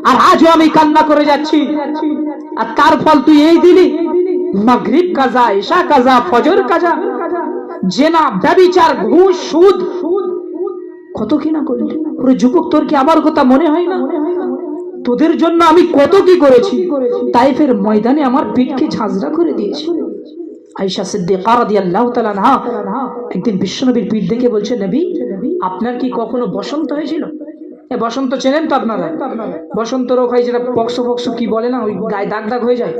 আর আজও আমি কান্না করে যাচ্ছি, আর তার ফল তুই এই দিলি? মাগরিব কাজা, ইশা কাজা, ফজর কাজা, জেনা, ব্যভিচার, ঘুষ, সুদ, কত কি না করলি। ওরে যুবক তোর কি আমার কথা মনে হয় না? তোদের জন্য আমি কত কি করেছি। তাইফের ময়দানে আমার পিঠকে ঝাঁঝরা করে দিয়েছি। আয়েশা সিদ্দিকা রাদিয়াল্লাহু তাআলা আনহা একদিন বিশ্বনবীর পিঠ দেখে বলছে নবী আপনার কি কখনো বসন্ত হয়েছিল? বসন্ত চেনেন তো আপনারা? বসন্ত রোগ হয় যেটা পক্স পক্স কি বলে না, ওই গায়ে দাগ দাগ হয়ে যায়,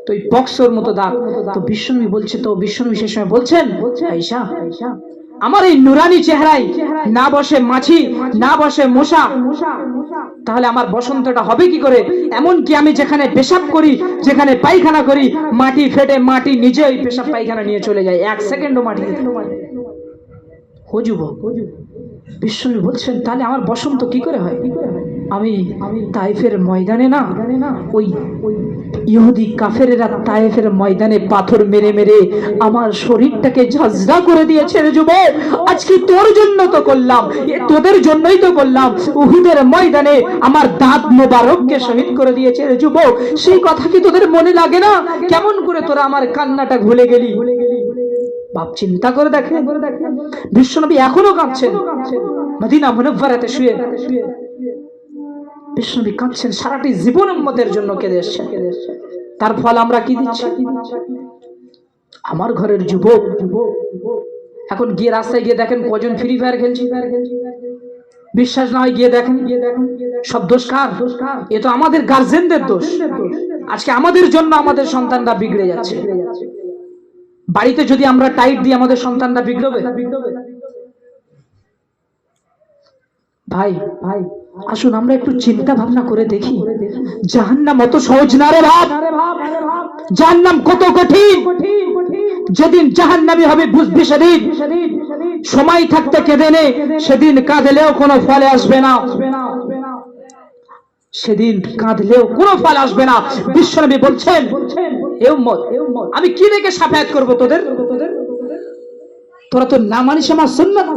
তো ওই পক্সর মতো দাগ। তো বিশ্বনবী বলছে, তো বিশ্বনবী সেই সময় বলছেন, আয়েশা আমার এই নুরানি চেহারায় না বসে মাছি, না বসে মশা, তাহলে আমার বসন্তটা হবে কি করে? এমন কি আমি যেখানে পেশাব করি, যেখানে পায়খানা করি, মাটি ফেটে মাটি নিজেই পেশাব পায়খানা নিয়ে চলে যায়, 1 সেকেন্ডও মাটি হজুব। বিশ্বনবী বলছেন তাহলে আমার বসন্ত কি করে হয়? আমি তায়েফের ময়দানে না, ওই ইহুদি কাফেরেরা তায়েফের ময়দানে পাথর মেরে মেরে আমার শরীরটাকে ঝাঁঝরা করে দিয়েছে রে যুবক। আজকে তোর জন্য তো করলাম, তোদের জন্যই তো করলাম। উহুদের ময়দানে আমার দাঁত মোবারককে শহীদ করে দিয়েছে রে যুবক, সেই কথা কি তোদের মনে লাগে না? কেমন করে তোরা আমার কান্নাটা ভুলে গেলি? বাপ চিন্তা করে দেখে, বিশ্বনবী এখনো কাঁদছেন মদিনা মুনাওয়ারাতে শুয়ে। বিশ্বনবী কাঁদছেন, সারাটি জীবন উম্মতের জন্য কেঁদে এসেছেন। তার ফল আমরা কি দিচ্ছি? আমার ঘরের যুবক এখন গিয়ে রাস্তায় গিয়ে দেখেন কজন ফ্রি ফায়ার খেলছে। বিশ্বাস না হয় গিয়ে দেখেন, সব দোষ কার? এ তো আমাদের গার্জেনদের দোষ। আজকে আমাদের জন্য আমাদের সন্তানরা বিগড়ে যাচ্ছে। বাড়িতে যদি আমরা টাইট দিই আমাদের সন্তানরা বিগড়বে? ভাই ভাই আসুন আমরা একটু চিন্তা ভাবনা করে দেখি, জাহান্নাম অত সহজ না রে ভাব। জাহান্নাম কত কঠিন। যেদিন জাহান্নামী হবে বুঝবি সেদিন। সময় থাকতে কেঁদে নে, সেদিন কাঁদলেও কোনো ফলে আসবে না, সেদিন কাঁদলেও কোনো ফল আসবে না। বিশ্বনবী বলছেন, এ উম্মত আমি কি দেখে শাফায়াত করব তোদের? তোরা তো না মানিস আমার সুন্নাত,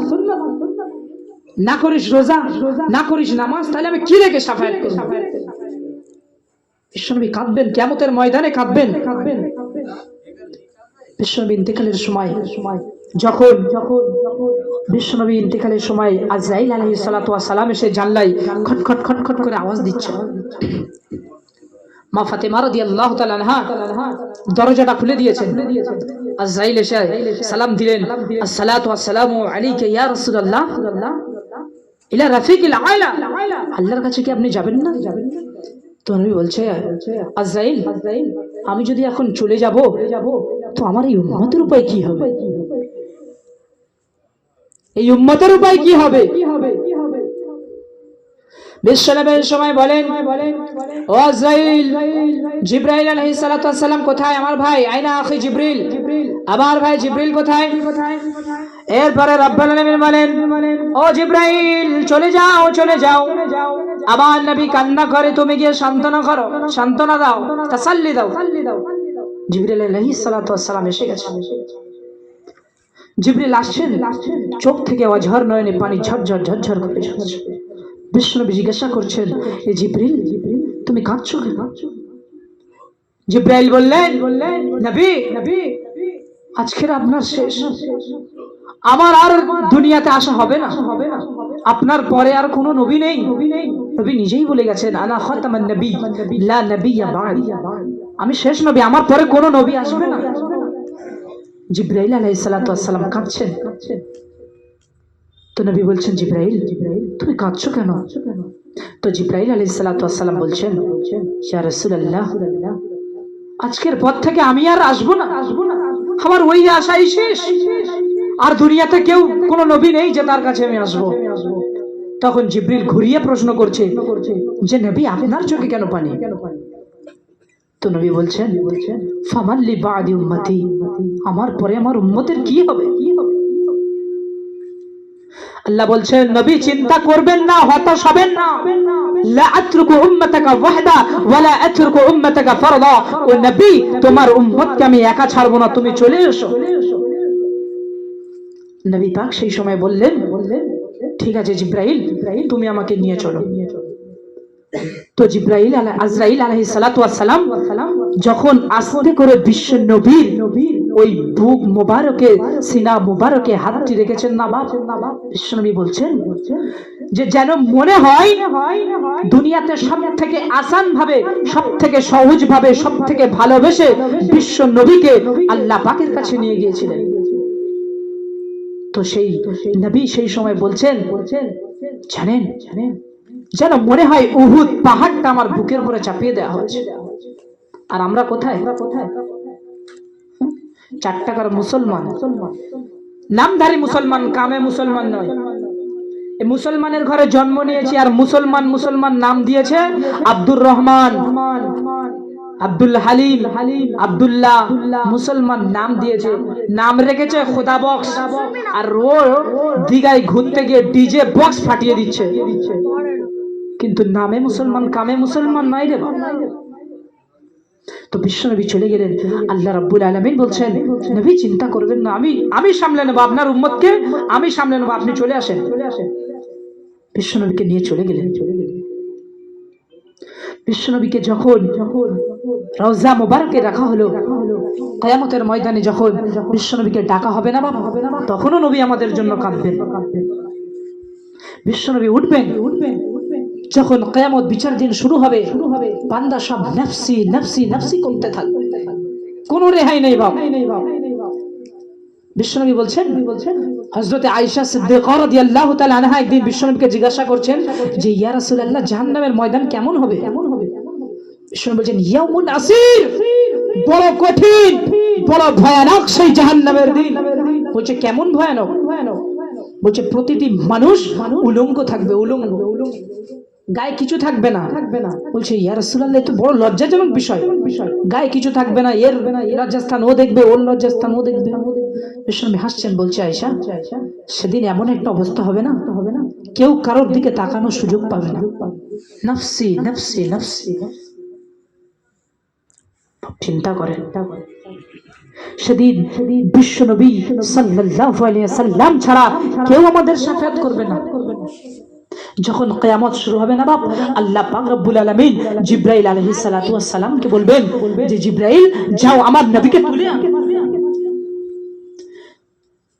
না করিস রোজা, না করিস নামাজ, তাহলে আমি কি দেখে শাফায়াত করব? বিশ্বনবী কাঁদবেন, কিয়ামতের ময়দানে কাঁদবেন। বিশ্বনবী ইন্তেকালের সময় যখন বিশ্বনবী ইন্তেকালের সময় আজরাইল আলাইহিস সালাতু ওয়াস সালাম এসে জানলায় খটখট খটখট করে আওয়াজ দিচ্ছে। মা ফাতেমা রাদিয়াল্লাহু তাআলা আনহা দরজাটা খুলে দিয়েছেন। আজরাইল এসে সালাম দিলেন, আসসালাতু ওয়াসসালামু আলাইকা ইয়া রাসূলুল্লাহ ইলা রাফিকিল আলা, আল্লাহর কাছে কি আপনি যাবেন না? তো নবী বলছে, আজরাইল আমি যদি এখন চলে যাব তো আমার এই উম্মতের উপায় কি হবে? এই উম্মতের উপায় কি হবে? বিশ্বনবীর সময় বলেন, ও আজরাইল, জিবরাইল আলাইহিস সালাতু ওয়াস সালাম কোথায়? আমার ভাই আইনা আখি জিবরিল, আমার ভাই জিবরিল কোথায়? এরপরে রব্বুল আলামিন বলেন, ও জিবরাইল চলে যাও চলে যাও। আমার নবী কান্না করে, তুমি গিয়ে সান্ত্বনা করো, সান্ত্বনা দাও, তাসাল্লি দাও। জিবরিল আলাইহিস সালাতু ওয়াস সালাম এসে গেছেন। জিবরিল আসছেন, চোখ থেকে অঝর নয়নে পানি ঝরঝর ঝরঝর করে ঝরছে। বিশ্বনবী জিজ্ঞাসা করছেন, এ জিবরিল তুমি কাঁদছো কেন? জিবরাইল বললেন, নবী আজকের আপনার শেষ, আমার আর দুনিয়াতে আসা হবে না, আপনার পরে আর কোনো নবী নেই। নবী নিজেই বলে গেছেন, আনা খাতামান নবী লা নবিয়্যা বা'দি, আমি শেষ নবী, আমার পরে কোনো নবী আসবে না। জিবরাইল আলাইহিস সালাতু ওয়াস সালাম কাঁদছেন। তো নবী বলছেন, জিবরাইল তুমি কাঁদছো কেন? তো জিবরাইল আলাইহিস সালাতু ওয়াস সালাম বলছেন, ইয়া রাসূলুল্লাহ আজকের পর থেকে আমি আর আসবো না, আমার ওই আশাই শেষ, আর দুনিয়াতে কেউ কোনো নবী নেই যে তার কাছে আমি আসবো। তখন জিবরিল ঘুরিয়ে প্রশ্ন করছে যে নবী আপনার চোখে কেন পানি? তো নবী বলছেন, ফামাল্লি বাদি উম্মতি, আমার পরে আমার উম্মতের কি হবে? আল্লাহ বলছেন, নবী চিন্তা করবেন না, হতাশ হবেন না। লা আতরুকু উম্মাতাকা ওয়াহদা ওয়া লা আতরুকু উম্মাতাকা ফারদা, ও নবী তোমার উম্মতকে আমি একা ছাড়বো না, তুমি চলে এসো। নবী পাক সেই সময় বললেন, ঠিক আছে জিবরাইল তুমি আমাকে নিয়ে চলো। তো জিবরাইল আজরাইল আলাইহিস সালাতু ওয়াস সালাম যখন আস্তে করে বিশ্ব নবীর ওই বুক মোবারকে, সিনা মোবারকে হাতটি রেখেছেন না বাপ, বিশ্ব নবী বলছেন যে যেন মনে হয় দুনিয়াতে সব থেকে আসান ভাবে, সব থেকে সহজ ভাবে, সব থেকে ভালোবেসে বিশ্ব নবীকে আল্লাহ পাকের কাছে নিয়ে গিয়েছিলেন। তো সেই নবী সেই সময় বলছেন, জানেন যেন মনে হয় উহুদ পাহাড়টা আমার বুকের উপরে চাপিয়ে দেওয়া হয়েছে। আর আমরা কোথায়? 4 টাকার মুসলমান, নামধারী মুসলমান, কামে মুসলমান নয়। এই মুসলমানের ঘরে জন্ম নিয়েছি আর মুসলমান মুসলমান নাম দিয়েছে আব্দুর রহমান, আব্দুল হালিম, আব্দুল্লাহ, মুসলমান নাম দিয়েছে। নাম রেখেছে খোদা বক্স, আর ও দিঘায় ঘুরতে গিয়ে ডিজে বক্স ফাটিয়ে দিচ্ছে, কিন্তু নামে মুসলমান, কামে মুসলমান নাই রে বাবা। তো বিশ্বনবী চলে গেলেন। আল্লাহ রাব্বুল আলামিন বলছেন, নবী চিন্তা করবেন না, আমি সামলে নেব আপনার উম্মতকে, আমি সামলে নেব, আপনি চলে আসেন। বিশ্বনবীকে নিয়ে চলে গেলেন। বিশ্বনবীকে যখন রওজা মুবারকে রাখা হলো, কিয়ামতের ময়দানে যখন বিশ্বনবীকে ডাকা হবে না বাবা, তখনও নবী আমাদের জন্য কাঁদবেন। বিশ্বনবী উঠবেন, যখন কিয়ামত বিচার দিন শুরু হবে, বান্দা সব নফসি নফসি নফসি করতে থাকবে, কোনো রেহাই নেই বাবা। বিশ্বনবী বলছেন, হযরতে আয়েশা সিদ্দিকা রাদিয়াল্লাহু তাআলা আনহা একদিন বিশ্বনবীকে জিজ্ঞাসা করছেন যে ইয়া রাসূলুল্লাহ, জাহান্নামের ময়দান কেমন হবে? বিশ্বনবী বলছেন, ইয়াউমুন আসির, বড় কঠিন, বড় ভয়ানক সেই জাহান্নামের দিন। বলছে কেমন ভয়ানক? বলছে প্রতিটি মানুষ উলঙ্গ থাকবে, উলঙ্গ, গায়ে কিছু থাকবে না। বলছে ইয়া রাসূলুল্লাহ, এত বড় লজ্জাজনক বিষয়, গায়ে কিছু থাকবে না, এর লজ্জাস্থান ও দেখবে, ওর লজ্জাস্থান ও দেখবে। বিশ্বনবী হাসছেন, বলছে আয়েশা, সেদিন এমন একটা অবস্থা হবে না, কেউ কারোর দিকে তাকানোর সুযোগ পাবে না। নফসি নফসি নফসি। চিন্তা করেন, সেদিন বিশ্বনবী সাল্লাল্লাহু আলাইহি ওয়াসাল্লাম ছাড়া কেউ আমাদের শাফায়াত করবে না। যখন কিয়ামত শুরু হবে না বাপ, আল্লাহ পাক রব্বুল আলামিন জিবরাইল আলাইহিস সালাতু ওয়াস সালামকে বলবেন যে জিবরাইল যাও আমার নবীকে তুলে আনো।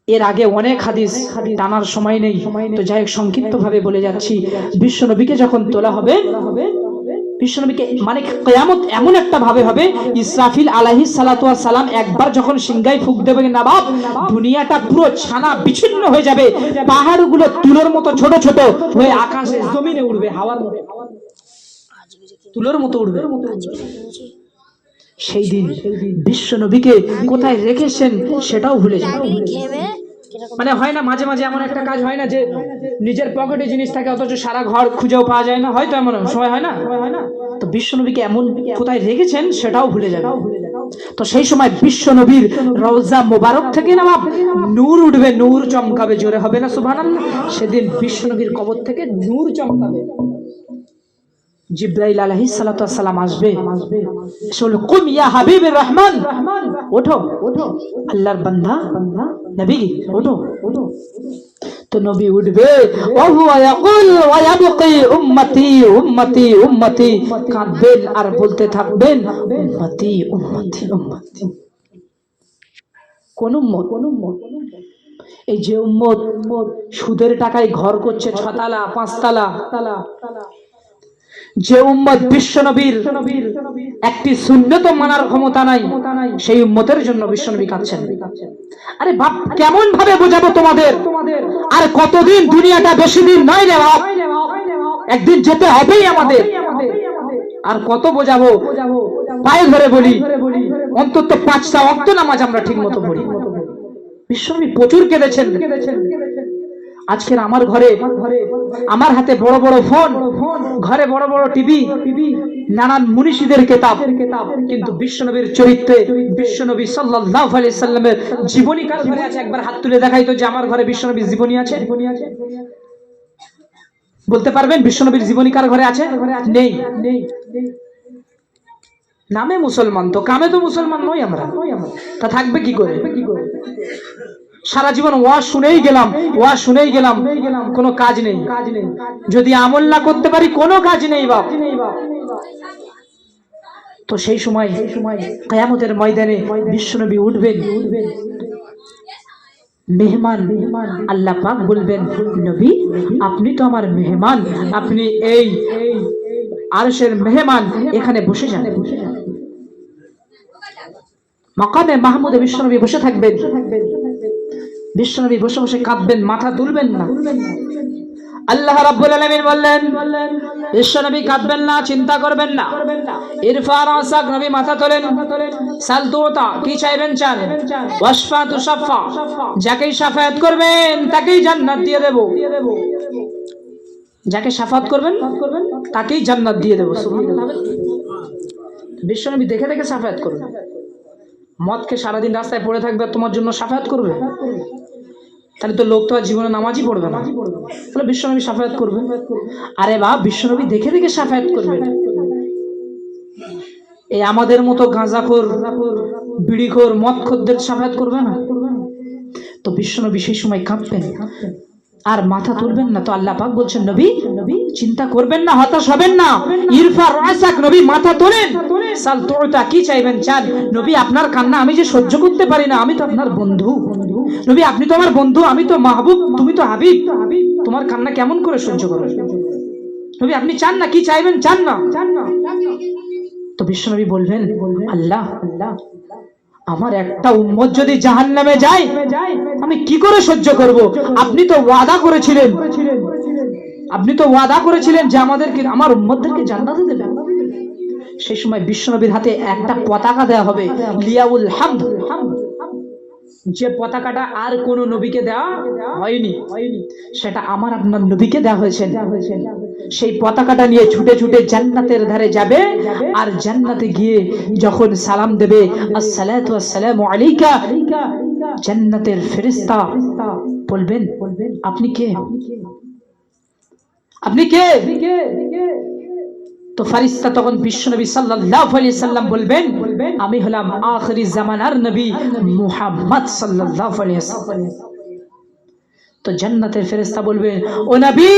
এর আগে অনেক হাদিস, টানার সময় নেই, তো যাই হোক সংক্ষিপ্ত ভাবে বলে যাচ্ছি। বিশ্বনবীকে যখন তোলা হবে, বিশ্বনবীকে মানে কিয়ামত এমন একটা ভাবে হবে, ইসরাফিল আলাইহিস সালাতু ওয়াস সালাম একবার যখন সিংহায় ফুঁক দেবে না বাপ, দুনিয়াটা পুরো ছানা বিচ্ছিন্ন হয়ে যাবে, পাহাড়গুলো তুলোর মতো ছোট ছোট হয়ে আকাশে জমিনে উড়বে, হাওয়ার মতো তুলোর মতো উড়বে। সেই দিন বিশ্বনবীকে কোথায় রেখেছেন সেটাও ভুলে যাবে। মানে হয় না মাঝে মাঝে এমন একটা কাজ হয় না যে নিজের পকেটে জিনিস থাকে অথচ সারা ঘর খুঁজেও পাওয়া যায় না, হয়তো এমন সময় হয় না। তো বিশ্বনবীকে এমন কোথায় রেখেছেন সেটাও ভুলে যাবে। তো সেই সময় বিশ্বনবীর রওজা মোবারক থেকে না নূর উঠবে, নূর চমকাবে, জোরে হবে না সুবহানাল্লাহ। সেদিন বিশ্বনবীর কবর থেকে নূর চমকাবে। জিবরাইল আলাইহিস সালাতু ওয়াস সালাম আসবে, এসে বলবে কুম ইয়া হাবিবুর রহমান, ওঠো আল্লাহর বান্দা নবী, ওঠো। তো নবী উঠবে, ওয়া হুয়া ইয়াকুল ওয়া ইয়াবকি উম্মতি উম্মতি উম্মতি, কাঁদবেন আর বলতে থাকবেন উম্মতি উম্মতি উম্মতি। কোন উম্মত? এই যে উম্মত সুদের টাকায় ঘর করছে 6 তালা 5 তালা, যে উম্মত বিশ্বনবীর একটি সুন্নত মানার ক্ষমতা নাই, সেই উম্মতের জন্য বিশ্বনবী কাঁদছেন। আরে বাপ, কেমন ভাবে বোঝাবো তোমাদের? আর কতদিন? দুনিয়াটা বেশি দিন নয় রে বাপ, একদিন যেতে হবেই আমাদের। আর কত বোঝাবো? পায়ে ধরে বলি, অন্তত 5টা ওয়াক্ত নামাজ আমরা ঠিক মতো পড়ি। বিশ্বনবী প্রচুর কেঁদেছেন। আজকের আমার ঘরে, আমার হাতে বড় বড় ফোন, ঘরে বড় বড় টিভি, নানান মুনিশিদের কিতাব, কিন্তু বিশ্বনবীর চরিত্রে, বিশ্বনবী সাল্লাল্লাহু আলাইহি সাল্লামের জীবনী কার ঘরে আছে? একবার হাত তুলে দেখাই তো যে আমার ঘরে বিশ্বনবীর জীবনী আছে। বলতে পারবেন বিশ্বনবীর জীবনী কার ঘরে আছে? নেই। নামে মুসলমান, তো কামে তো মুসলমান নই আমরা, তা থাকবে কি করে? সারা জীবন ওয়াজ শুনেই গেলাম, কোনো কাজ নেই। যদি আমল না করতে পারি কোনো কাজ নেই বাপ। তো সেই সময় কিয়ামতের ময়দানে বিশ্বনবী উঠবেন, মেহমান আল্লাহ পাক বলবেন নবী আপনি তো আমার মেহমান, আপনি এই আরশের মেহমান, এখানে বসে যান। মাকামে মাহমুদে বিশ্বনবী বসে থাকবেন। বিশ্বনবী বসে বসে কাঁদবেন, মাথা তুলবেন না। আল্লাহ রাব্বুল আলামিন বললেন বিশ্ব নবী কাঁদবেন না, চিন্তা করবেন না। ইরফা রাসাক, নবী মাথা তোলেন। সাল তুতা, কি চাইবেন চান। ওয়াশফা তুশাফা, যাকেই শাফায়াত করবেন তাকেই জান্নাত দিয়ে দেব। যাকে শাফাত করবেন তাকেই জান্নাত দিয়ে দেব। সুবহানাল্লাহ। বিশ্ব নবী দেখে দেখে শাফায়াত করবেন। মদ খেয়ে সারাদিন রাস্তায় পড়ে থাকবে, তোমার জন্য শাফায়াত করবে? তাহলে তো লোক তো আর জীবনে নামাজই পড়বে না। তাহলে বিশ্বনবী শাফায়াত করবে? আরে বাপ, বিশ্বনবী দেখে দেখে শাফায়াত করবেন। এই আমাদের মতো গাঁজাখোর, বিড়িখোর, মদখোরদের শাফায়াত করবে না? তো বিশ্বনবী সেই সময় কাঁদবেন আর মাথা তুলবেন না। তো আল্লাহ পাক বলছেন নবী চিন্তা করবেন না, হতাশ হবেন না। ইরফা রাসাক, নবী মাথা তোলেন। সাল তুতা, কি চাইবেন চান। নবী আপনার কান্না আমি যে সহ্য করতে পারি না, আমি তো আপনার বন্ধু। নবী আপনি তো আমার বন্ধু, আমি তো মাহবুব, তুমি তো হাবিব। তোমার কান্না কেমন করে সহ্য করব? নবী আপনি চান না, কি চাইবেন চান না। তো বিশ্বনবী বলবেন আল্লাহ, আমার একটা উম্মত যদি জাহান্নামে যায় আমি কি করে সহ্য করব? আপনি তো ওয়াদা করেছিলেন যে আমাদেরকে, আমার উম্মতদেরকে জান্নাতে দেবেন। সেই সময় বিশ্বনবীর হাতে একটা পতাকা দেওয়া হবে, লিয়াউল হামদ, যে পতাকাটা আর কোন নবীকে দেওয়া হয়নি, সেটা আমার আপনার নবীকে দেওয়া হয়েছে। সেই পতাকাটা নিয়ে ছুটে ছুটে জান্নাতের ধারে যাবে, আর জান্নাতে গিয়ে যখন সালাম দেবে, আসসালাতু ওয়াসসালামু আলাইকা, জান্নাতের ফেরেশতা বলবেন আপনি কে? আপনি কে? তো ফেরেশতা তখন বিশ্বনবী সাল্লাল্লাহু আলাইহি সাল্লাম বলবেন আমি হলাম আখিরি জামানার নবী মুহাম্মদ সাল্লাল্লাহু আলাইহি সাল্লাম। তো জান্নাতের ফেরেশতা বলবে ও নবী,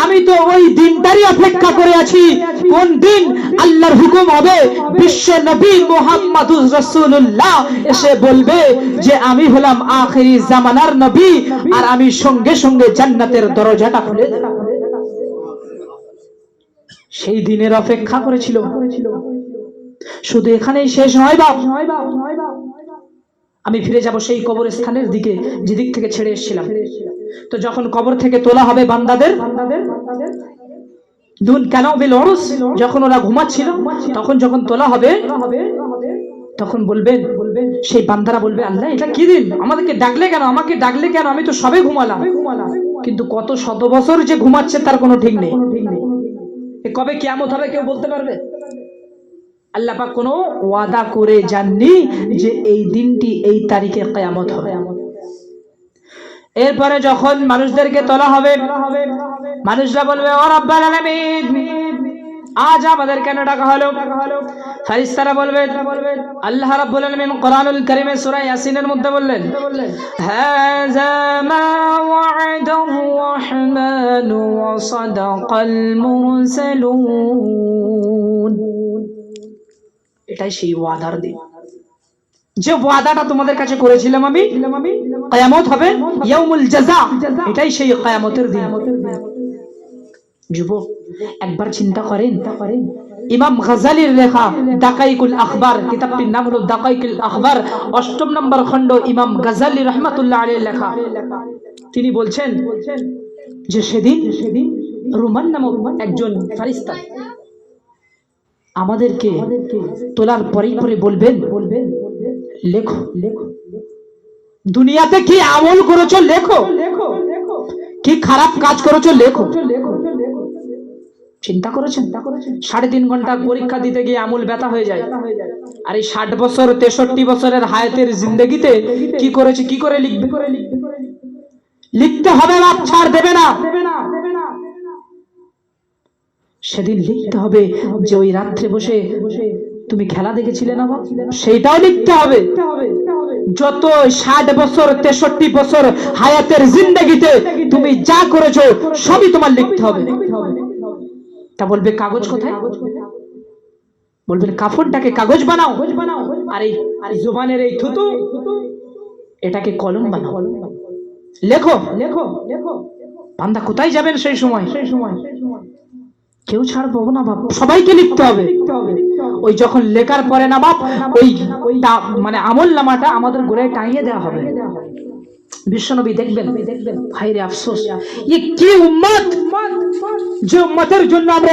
আমি তো ওই দিনটারই অপেক্ষা করে আছি, কোন দিন আল্লাহর হুকুম হবে বিশ্ব নবী মুহাম্মদুর রাসূলুল্লাহ এসে বলবে যে আমি হলাম আখিরি জামানার নবী, আর আমি সঙ্গে সঙ্গে জান্নাতের দরজাটা খুলে দেব। সেই দিনের অপেক্ষা করেছিল। শুধু এখানেই শেষ নয় বাপ, আমি ফিরে যাব সেই কবরস্থানের দিকে যেদিক থেকে ছেড়ে এসেছিলাম। তো যখন কবর থেকে তোলা হবে বান্দাদের, দুন কেন বিল উরুস, যখন ওরা ঘুমাচ্ছিল, তখন যখন তোলা হবে তখন বলবেন, সেই বান্দারা বলবে আল্লাহ এটা কি দিন, আমাদেরকে ডাকলে কেন, আমাকে ডাকলে কেন, আমি তো সবে ঘুমালাম। কিন্তু কত শত বছর যে ঘুমাচ্ছে তার কোনো ঠিক নেই। কবে কিয়ামত হবে কেউ বলতে পারবে? আল্লাহ পাক কোনো ওয়াদা করে যাননি যে এই দিনটি এই তারিখে কিয়ামত হবে। এরপরে যখন মানুষদেরকে তোলা হবে, মানুষরা বলবে ও রাব্বুল আলামিন, আজ আমাদের কেন ডাকা হলো? ফেরেশতারা বলবে, আল্লাহ রাব্বুল আলামিন কোরআনুল কারীমে সূরা ইয়াসিনের মধ্যে বললেন হাযা মা ওয়া'দার রাহমান ওয়া সাদাকাল মুরসালুন। এটাই সেই ওয়াদার দিন, যে ওয়াদাটা তোমাদের কাছে করেছিলাম আমি, কিয়ামত হবে, ইয়াউমুল জাযা, এটাই সেই কিয়ামতের দিন। যুবক একবার চিন্তা করেন, ইমাম গাজালির লেখা দাকাইকুল আখবার, কিতাবটির নাম হলো দাকাইকুল আখবার, ৮ম নম্বর খণ্ড, ইমাম গাজালি রাহমাতুল্লাহ আলাইহি লেখা। তিনি বলছেন যে সেদিন রুমান নামক একজন ফেরেশতা আমাদেরকে তোলার পরেই পরে বলবেন লেখো, দুনিয়াতে কি আমল করেছো লেখো, কি খারাপ কাজ করেছো লেখো। চিন্তা করেছেন ৩.৫ ঘন্টার পরীক্ষা দিতে গিয়ে আমল ব্যথা হয়ে যায়, আর এই ৬০ বছর ৬৩ বছরের হায়াতের জিন্দেগিতে কি করেছে, কি করে লিখবে? লিখতে হবে, বাপ ছাড় দেবে না। সেদিন লিখতে হবে যে ওই রাত্রে বসে তুমি খেলা দেখেছিলে না বাপ, সেইটাও লিখতে হবে। যত ৬০ বছর ৬৩ বছর হায়াতের জিন্দেগিতে তুমি যা করেছো সবই তোমার লিখতে হবে। তা বলবে কাগজ কোথায়? বলবেন কাফনটাকে কাগজ বানাও, আর এই জবানের এই থুতু এটাকে কলম বানাও, লেখো। বান্দা কোথায় যাবেন সেই সময়? কেউ ছাড় পাবো না বাপ, সবাইকে লিখতে হবে। ওই যখন লেখার পরে না বাপ, ওই মানে আমল নামাটা আমাদের গোড়ায় টাঙিয়ে দেওয়া হবে। বিশ্বনবী দেখবেন ভাইরে আফসোস, ये কি উম্মত, যে উম্মতের জন্য আমরা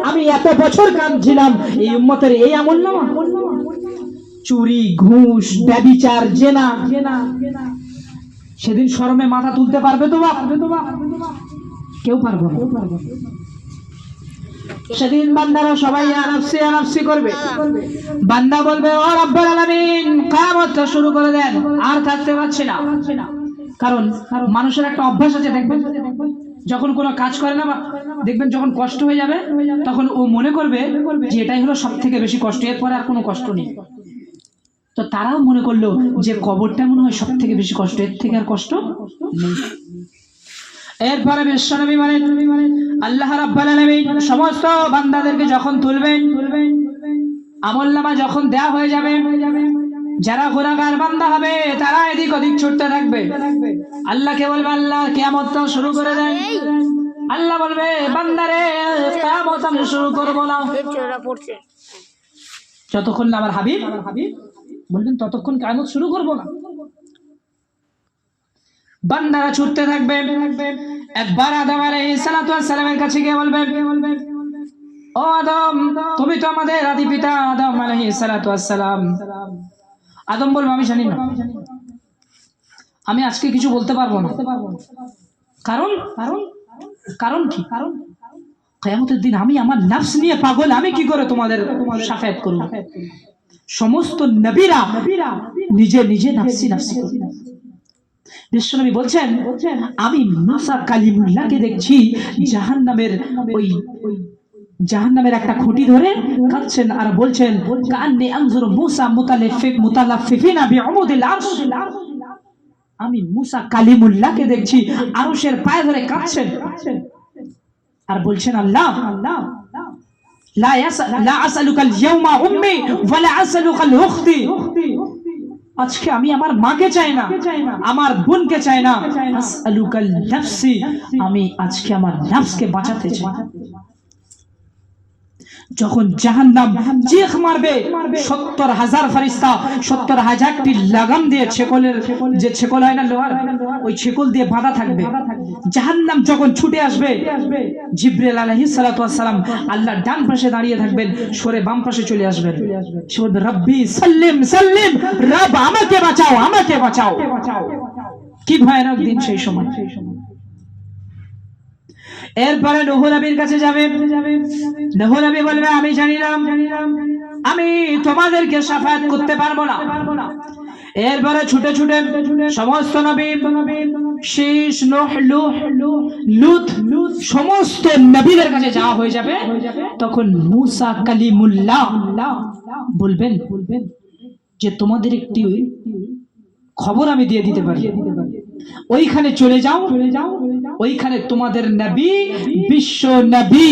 আমি এত বছর কাঁদছিলাম, এই উম্মতের এই আমল নামা, চুরি, ঘুষ, ব্যভিচার, জেনা, সেদিন শরমে মাথা তুলতে পারবে তো বাপ? কেউ পারবে না। সেদিন বান্দারা সবাই আনাফসি আনাফসি করবে, বান্দা বলবে ও রব্বুল আলামিন কিয়ামতটা শুরু করে দেন, আর থাকতে পারছি না। কারণ মানুষের একটা অভ্যাস আছে, দেখবেন যখন কোনো কাজ করে না, দেখবেন যখন কষ্ট হয়ে যাবে তখন ও মনে করবে যে এটাই হলো সব থেকে বেশি কষ্ট, এরপরে আর কোনো কষ্ট নেই। তো তারাও মনে করলো যে কবরটা মনে হয় সব থেকে বেশি কষ্ট, এর থেকে আর কষ্ট নেই। এরপরে বিশ্বনবী বলেন আল্লাহ রাব্বুল আলামিন সমস্ত বান্দাদেরকে যখন তুলবেন, আমলনামা যখন দেয়া হয়ে যাবে, যারা গুনাহগার বান্দা হবে তারা এদিক ওদিক ছুটতে থাকবে, আল্লাহকে বলবে আল্লাহ কিয়ামতটা শুরু করে দেন। আল্লাহ বলবে বান্দারে কিয়ামত আমি শুরু করব না, যতক্ষণ না আমার হাবিব বলবেন ততক্ষণ কিয়ামত শুরু করব না। বান্দারা ছুটতে থাকবে। একবার আদম আলাইহিস সালাতু ওয়াস সালামের কাছে গিয়ে বলবেন ও আদম, তুমি তো আমাদের আদি পিতা আদম আলাইহিস সালাতু ওয়াস সালাম। আদম বলবে আমি জানি না, আমি আজকে কিছু বলতে পারবো না। কারণ কারণ কি? কিয়ামতের দিন আমি আমার নফস নিয়ে পাগল, আমি কি করে তোমাদের শাফায়াত করব? সমস্ত নবীরা নিজে নিজে নফসি নফসি করে। বিশ্বনবী বলছেন আমি মুসা কালিমুল্লাহকে দেখছি জাহান্নামের একটা খুঁটি ধরে কাঁদছেন আর বলছেন কান্নি আনজুরু মুসা মুতালাফিফিনা বিউমুদিল আরশ। আমি মুসা কালিমুল্লাহকে দেখছি আরশের পায়ে ধরে কাঁদছেন আর বলছেন আল্লাহ লা আসআলুকাল ইয়াউমা উম্মি ওয়া লা আসআলুকাল উখতি। আজকে আমি আমার মাকে চাই না, আমার বোনকে চাই না, আসআলুকাল নাফসি, আমি আজকে আমার নফসকে বাঁচাতে চাই। যখন জাহান্নাম চিখ মারবে ৭০,০০০ ফেরেশতা ৭০,০০০টি লাগাম দিয়ে যে ছেকল হয় না লোহার, ওই ছেকল দিয়ে বাঁধা থাকবে। জাহান্নাম যখন ছুটে আসবে, জিবরিল আলাইহিস সালাতু ওয়াস সালাম আল্লাহর ডান পাশে দাঁড়িয়ে থাকবেন, সরে বাম পাশে চলে আসবেন। সে বলবে রব্বি সাল্লিম সাল্লিম, রব আমাকে বাঁচাও আমাকে বাঁচাও। কি ভয়ানক দিন সেই সময়। এরপরে নূহ নবীর কাছে যাবে, নূহ নবী বলবে আমি জানিলাম আমি তোমাদেরকে শাফায়াত করতে পারবো না। এরপরে ছুটে ছুটে সমস্ত নবী, শীশ, নূহ, লূত, সমস্ত নবীদের কাছে যাওয়া হয়ে যাবে। তখন মুসা কালিমুল্লাহ বলবেন যে তোমাদের একটি খবর আমি দিয়ে দিতে পারি, ওইখানে চলে যাও, ওইখানে তোমাদের নবী, বিশ্ব নবী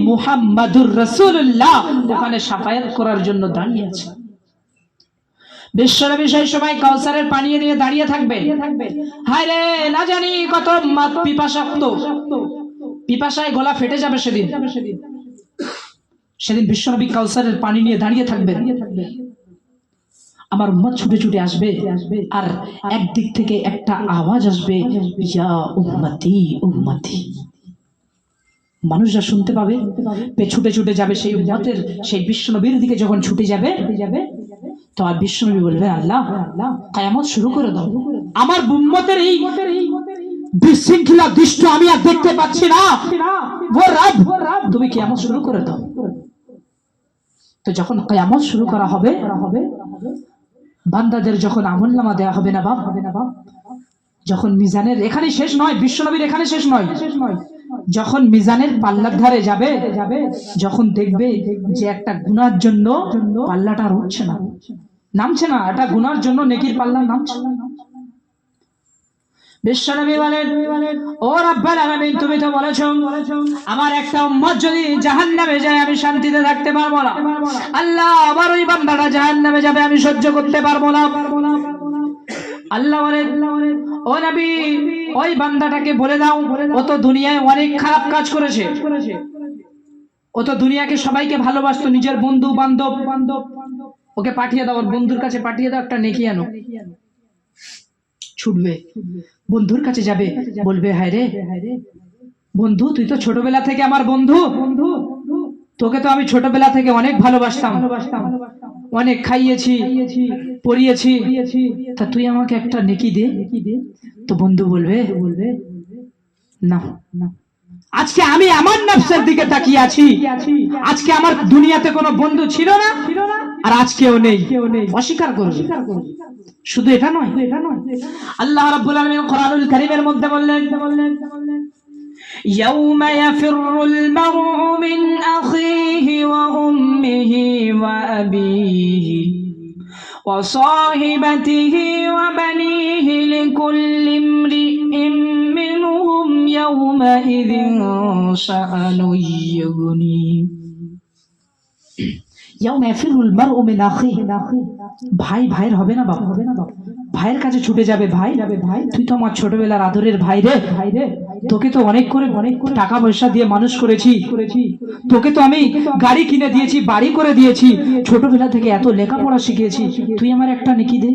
মুহাম্মাদুর রাসূলুল্লাহ ওখানে শাফায়াত করার জন্য দাঁড়িয়ে আছে। বিশ্ব নবী সেই সময় কাউসারের পানি নিয়ে দাঁড়িয়ে থাকবে। হায় রে, না জানি কত পিপাসাক্ত, পিপাসায় গলা ফেটে যাবে সেদিন বিশ্ব নবী কাউসারের পানি নিয়ে দাঁড়িয়ে থাকবেন। আমার উম্মত ছুটে ছুটে আসবে আর একদিক থেকে একটা আওয়াজ আসবে ইয়া উম্মতি উম্মতি। মানুষরা শুনতে পাবে, ছুটে ছুটে যাবে সেই উম্মতের, সেই বিশ্বনবীর দিকে যখন ছুটে যাবে তো আর বিশ্বনবী বলবে আল্লাহ কিয়ামত শুরু করে দাও, আমার উম্মতের এই বিশৃঙ্খলা দৃশ্য আমি আর দেখতে পাচ্ছি না, ও রব তুমি কিয়ামত শুরু করে দাও। তো যখন কিয়ামত শুরু করা হবে, বান্দাদের যখন আমলনামা দেয়া হবে না বাপ, যখন মিজানের এখানে শেষ নয়, বিশ্বনবীর এখানে শেষ নয়, যখন মিজানের পাল্লার ধারে যাবে, যখন দেখবে যে একটা গুনার জন্য পাল্লাটা উঠছে না, নামছে না, এটা গুনার জন্য নেকির পাল্লা নামছে। বিশ্বনবী বলেন ও রব্বুল আলামিন তুমি তো বলেছো আমার একটা উম্মত যদি জাহান্নামে যায় আমি শান্তিতে থাকতে পারবো না, আল্লাহ আমার ওই বান্দাটা জাহান্নামে যাবে আমি সহ্য করতে পারবো না। আল্লাহ বলেন ও নবী ওই বান্দাটাকে বলে দাও ও তো দুনিয়ায় অনেক খারাপ কাজ করেছে, ও তো দুনিয়াকে সবাইকে ভালোবাসতো, নিজের বন্ধু বান্ধব, ওকে পাঠিয়ে দাও, ওর বন্ধুর কাছে পাঠিয়ে দাও একটা নেকি আনো। ছুটবে, বন্ধুর কাছে যাবে, বলবে হায় রে বন্ধু, তুই তো ছোটবেলা থেকে আমার বন্ধু, তোকে তো আমি ছোটবেলা থেকে অনেক ভালোবাসতাম, অনেক খাইয়েছি, পড়িয়েছি, তা তুই আমাকে একটা নেকি দে। তো বন্ধু বলবে না, আজকে আমি আমার নফসের দিকে তাকিয়ে আছি, আজকে আমার দুনিয়াতে কোনো বন্ধু ছিল না আর আজকেও নেই, অস্বীকার করবে। শুধু এটা নয়, আল্লাহ রাব্বুল আলামিন কোরআনুল কারীমের মধ্যে বললেন يوم يفر المرء من أخيه وأمه وأبيه وصاحبته وبنيه لكل امرئ منهم يومئذ شأن يغنيه يوم يفر المرء من أخيه ভাই ভাইয়ের হবে না বাবা, ভাইয়ের কাছে ছুটে যাবে, ভাই তুই তো আমার ছোটবেলার আদরের ভাই রে, তোকে তো অনেক করে টাকা পয়সা দিয়ে মানুষ করেছি, তোকে তো আমি গাড়ি কিনে দিয়েছি, বাড়ি করে দিয়েছি, ছোটবেলা থেকে এত লেখাপড়া শিখিয়েছি, তুই আমার একটা নেকি দে।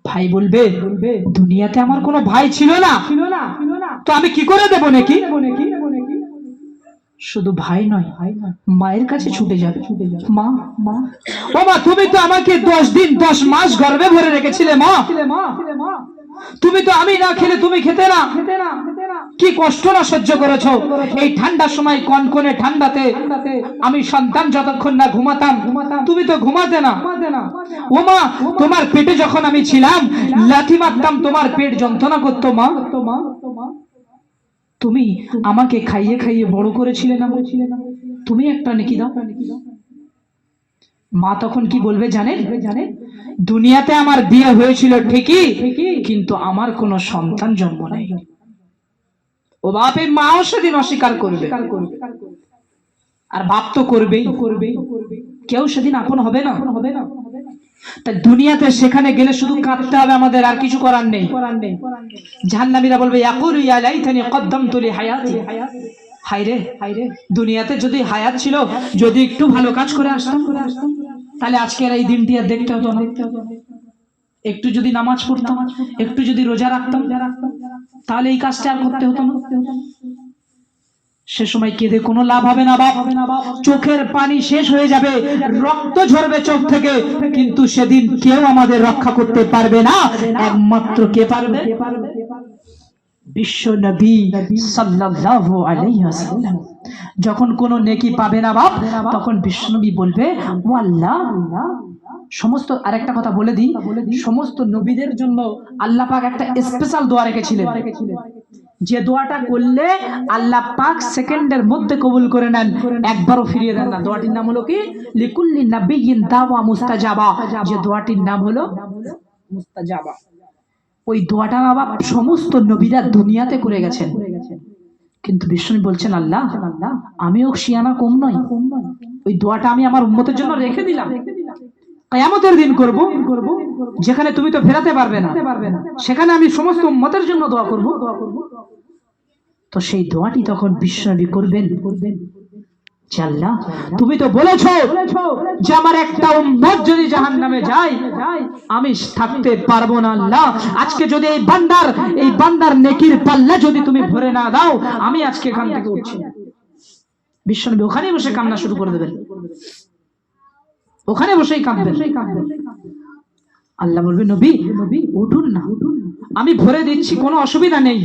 ভাই বলবে দুনিয়াতে আমার কোনো ভাই ছিল না, তো আমি কি করে দেব নেকি? শুধু ভাই নয়, মায়ের কাছে ছুটে যাবে, মা ও মা, তুমি তো আমাকে 10 দিন 10 মাস গর্ভে ভরে রেখেছিলে মা, তুমি তো আমি না খেলে তুমি খেতে না, কি কষ্ট না সহ্য করেছো, এই ঠান্ডার সময় কনকনে ঠান্ডাতে আমি সন্তান যতক্ষণ না ঘুমাতাম তুমি তো ঘুমাতে না। ও মা, তোমার পেটে যখন আমি ছিলাম লাথি মারতাম, তোমার পেট যন্ত্রণা করতো মা, তুমি আমাকে খাইয়ে খাইয়ে বড় করেছিলে না, তুমি একটা নেকি দাও। মা তখন কি বলবে জানেন? দুনিয়াতে আমার বিয়ে হয়েছিল ঠিকই, কিন্তু আমার কোনো সন্তান জন্ম নেই। ও বাপ, এই মাও সেদিন অস্বীকার করবে, আর বাপ তো করবেই, কেউ সেদিন আপন হবে না। তাই দুনিয়াতে সেখানে গেলে শুধু কাঁদতে হবে আমাদের, আর কিছু করার নেই। জাহান্নামীরা বলবে ইয়াকুলু ইয়া লাইতানি কদ্দামতু লি হায়াতি, হায়রে দুনিয়াতে যদি হায়াত ছিল, যদি একটু ভালো কাজ করে আসতাম, তাহলে আজকের এই দিনটি আর দেখতে হতো না। একটু যদি নামাজ পড়তাম, একটু যদি রোজা রাখতাম, তাহলে এই কাজটা আর করতে হতো না। সে সময় কেঁদে কোনো লাভ হবে না বাপ, চোখের পানি শেষ হয়ে যাবে, রক্ত ঝরবে চোখ থেকে, কিন্তু সেদিন কেউ আমাদের রক্ষা করতে পারবে না, একমাত্র কে পারবে? বিশ্ব নবী সাল্লাল্লাহু আলাইহি ওয়াসাল্লাম। যখন কোনো নেকি পাবে না বাপ, তখন বিশ্ব নবী বলবে ও আল্লাহ, সমস্ত, আরেকটা কথা বলে দিই, সমস্ত নবীদের জন্য আল্লাহ পাক একটা স্পেশাল দোয়া রেখেছিলেন, যে দোয়াটা করলে আল্লাহ পাক সেকেন্ডের মধ্যে কবুল করে নেন, একবারও ফিরিয়ে দেন না। দোয়াটির নাম হলো কি? লিকুল্লি নাবিয়্যিন দাওয়া মুস্তাজাবা, যে দোয়াটির নাম হলো মুস্তাজাবা। ওই দোয়াটা বাবা সমস্ত নবীরা দুনিয়াতে করে গেছেন, কিন্তু বিষ্ণু বলছেন আল্লাহ, আমিও শিয়ানা কম নয়, ওই দোয়াটা আমি আমার উম্মতের জন্য রেখে দিলাম, কিয়ামতের দিন করব, যেখানে তুমি তো ফেরাতে পারবে না, সেখানে আমি সমস্ত উম্মতের জন্য দোয়া করব। তো সেই দোয়াটি তখন বিশ্বনবী করবেন, আল্লাহ তুমি তো বলেছো যে আমার একটা উম্মত যদি জাহান্নামে যায় আমি থাকতে পারবো না, আল্লাহ আজকে যদি এই বান্দার নেকির পাল্লা যদি তুমি ভরে না দাও, আমি আজকে এখান থেকে উঠছি। বিশ্বনবী ওখানেই বসে কান্না শুরু করে দেবেন, ওখানে বসেই কাঁদবেন। আল্লাহ বলবে নবী উঠুন না, আমি ভরে দিচ্ছি, কোনো অসুবিধা নেই।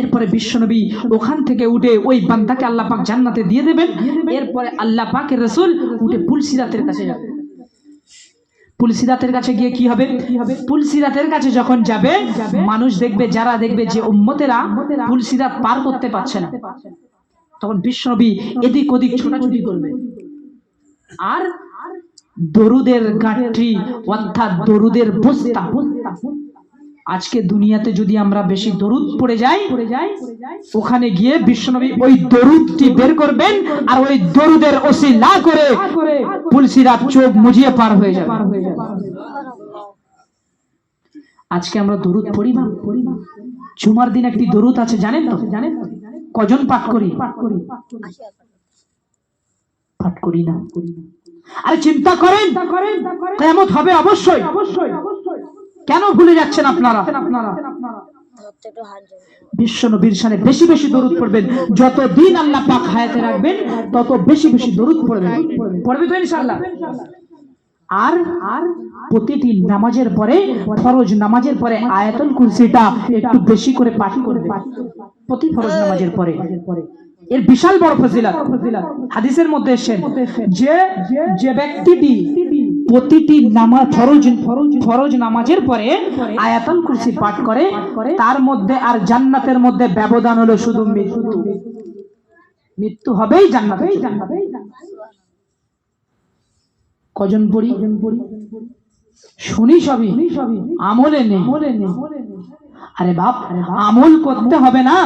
এরপরে বিশ্বনবী ওখান থেকে উঠে ওই বান্দাকে আল্লাহ পাক জান্নাতে দিয়ে দেবেন। এরপরে আল্লাহ পাকের রাসূল উঠে পুলসিরাতের কাছে যাবে। পুলসিরাতের কাছে গিয়ে কি হবে? পুলসিরাতের কাছে যখন যাবে, মানুষ দেখবে, যারা দেখবে যে উম্মতেরা পুলসিরাত পার করতে পারছে না, তখন বিশ্বনবী এদিক ওদিক ছোটাছুটি করবে, আর দরুদের গাঁটরি অর্থাৎ দরুদের বস্তা, আজকে দুনিয়াতে যদি আমরা বেশি দরুদ পড়ে যাই, ওখানে গিয়ে বিশ্বনবী ওই দরুদটি বের করবেন, আর ওই দরুদের ওসিলা করে পুলসিরাত চোখ মুজিয়ে পার হয়ে যাবে। আজকে আমরা দরুদ পড়ি না, জুমার দিন একটি দরুদ আছে, জানেন তো? কজন পাঠ করি? পাঠ করি না। আরে চিন্তা করেন, কিয়ামত হবে অবশ্যই, কেন ভুলে যাচ্ছেন আপনারা? বিশ্বনবীর শানে বেশি বেশি দরুদ পড়বেন। যতদিন আল্লাহ পাক হায়াতে রাখবেন তত বেশি বেশি দরুদ পড়বেন। পড়বে তো ইনশাআল্লাহ। আর প্রতিটি নামাজের পরে, ফরজ নামাজের পরে আয়াতুল কুরসিটা একটু বেশি করে পাঠ করবে, প্রতি ফরজ নামাজের পরে। এর বিশাল বড় ফজিলত হাদিসের মধ্যে এসেছে যে যে ব্যক্তিটি প্রতিটি নামাজ ফরজ নামাজের পরে আয়াতুল কুরসি পাঠ করে তার মধ্যে আর জান্নাতের মধ্যে ব্যবধান হলো শুধু মৃত্যু হবেই জান্নাতে। কজন পড়ি শুনি সবই, আমলে নেই। আরে বাপ, আমল করতে হবে না,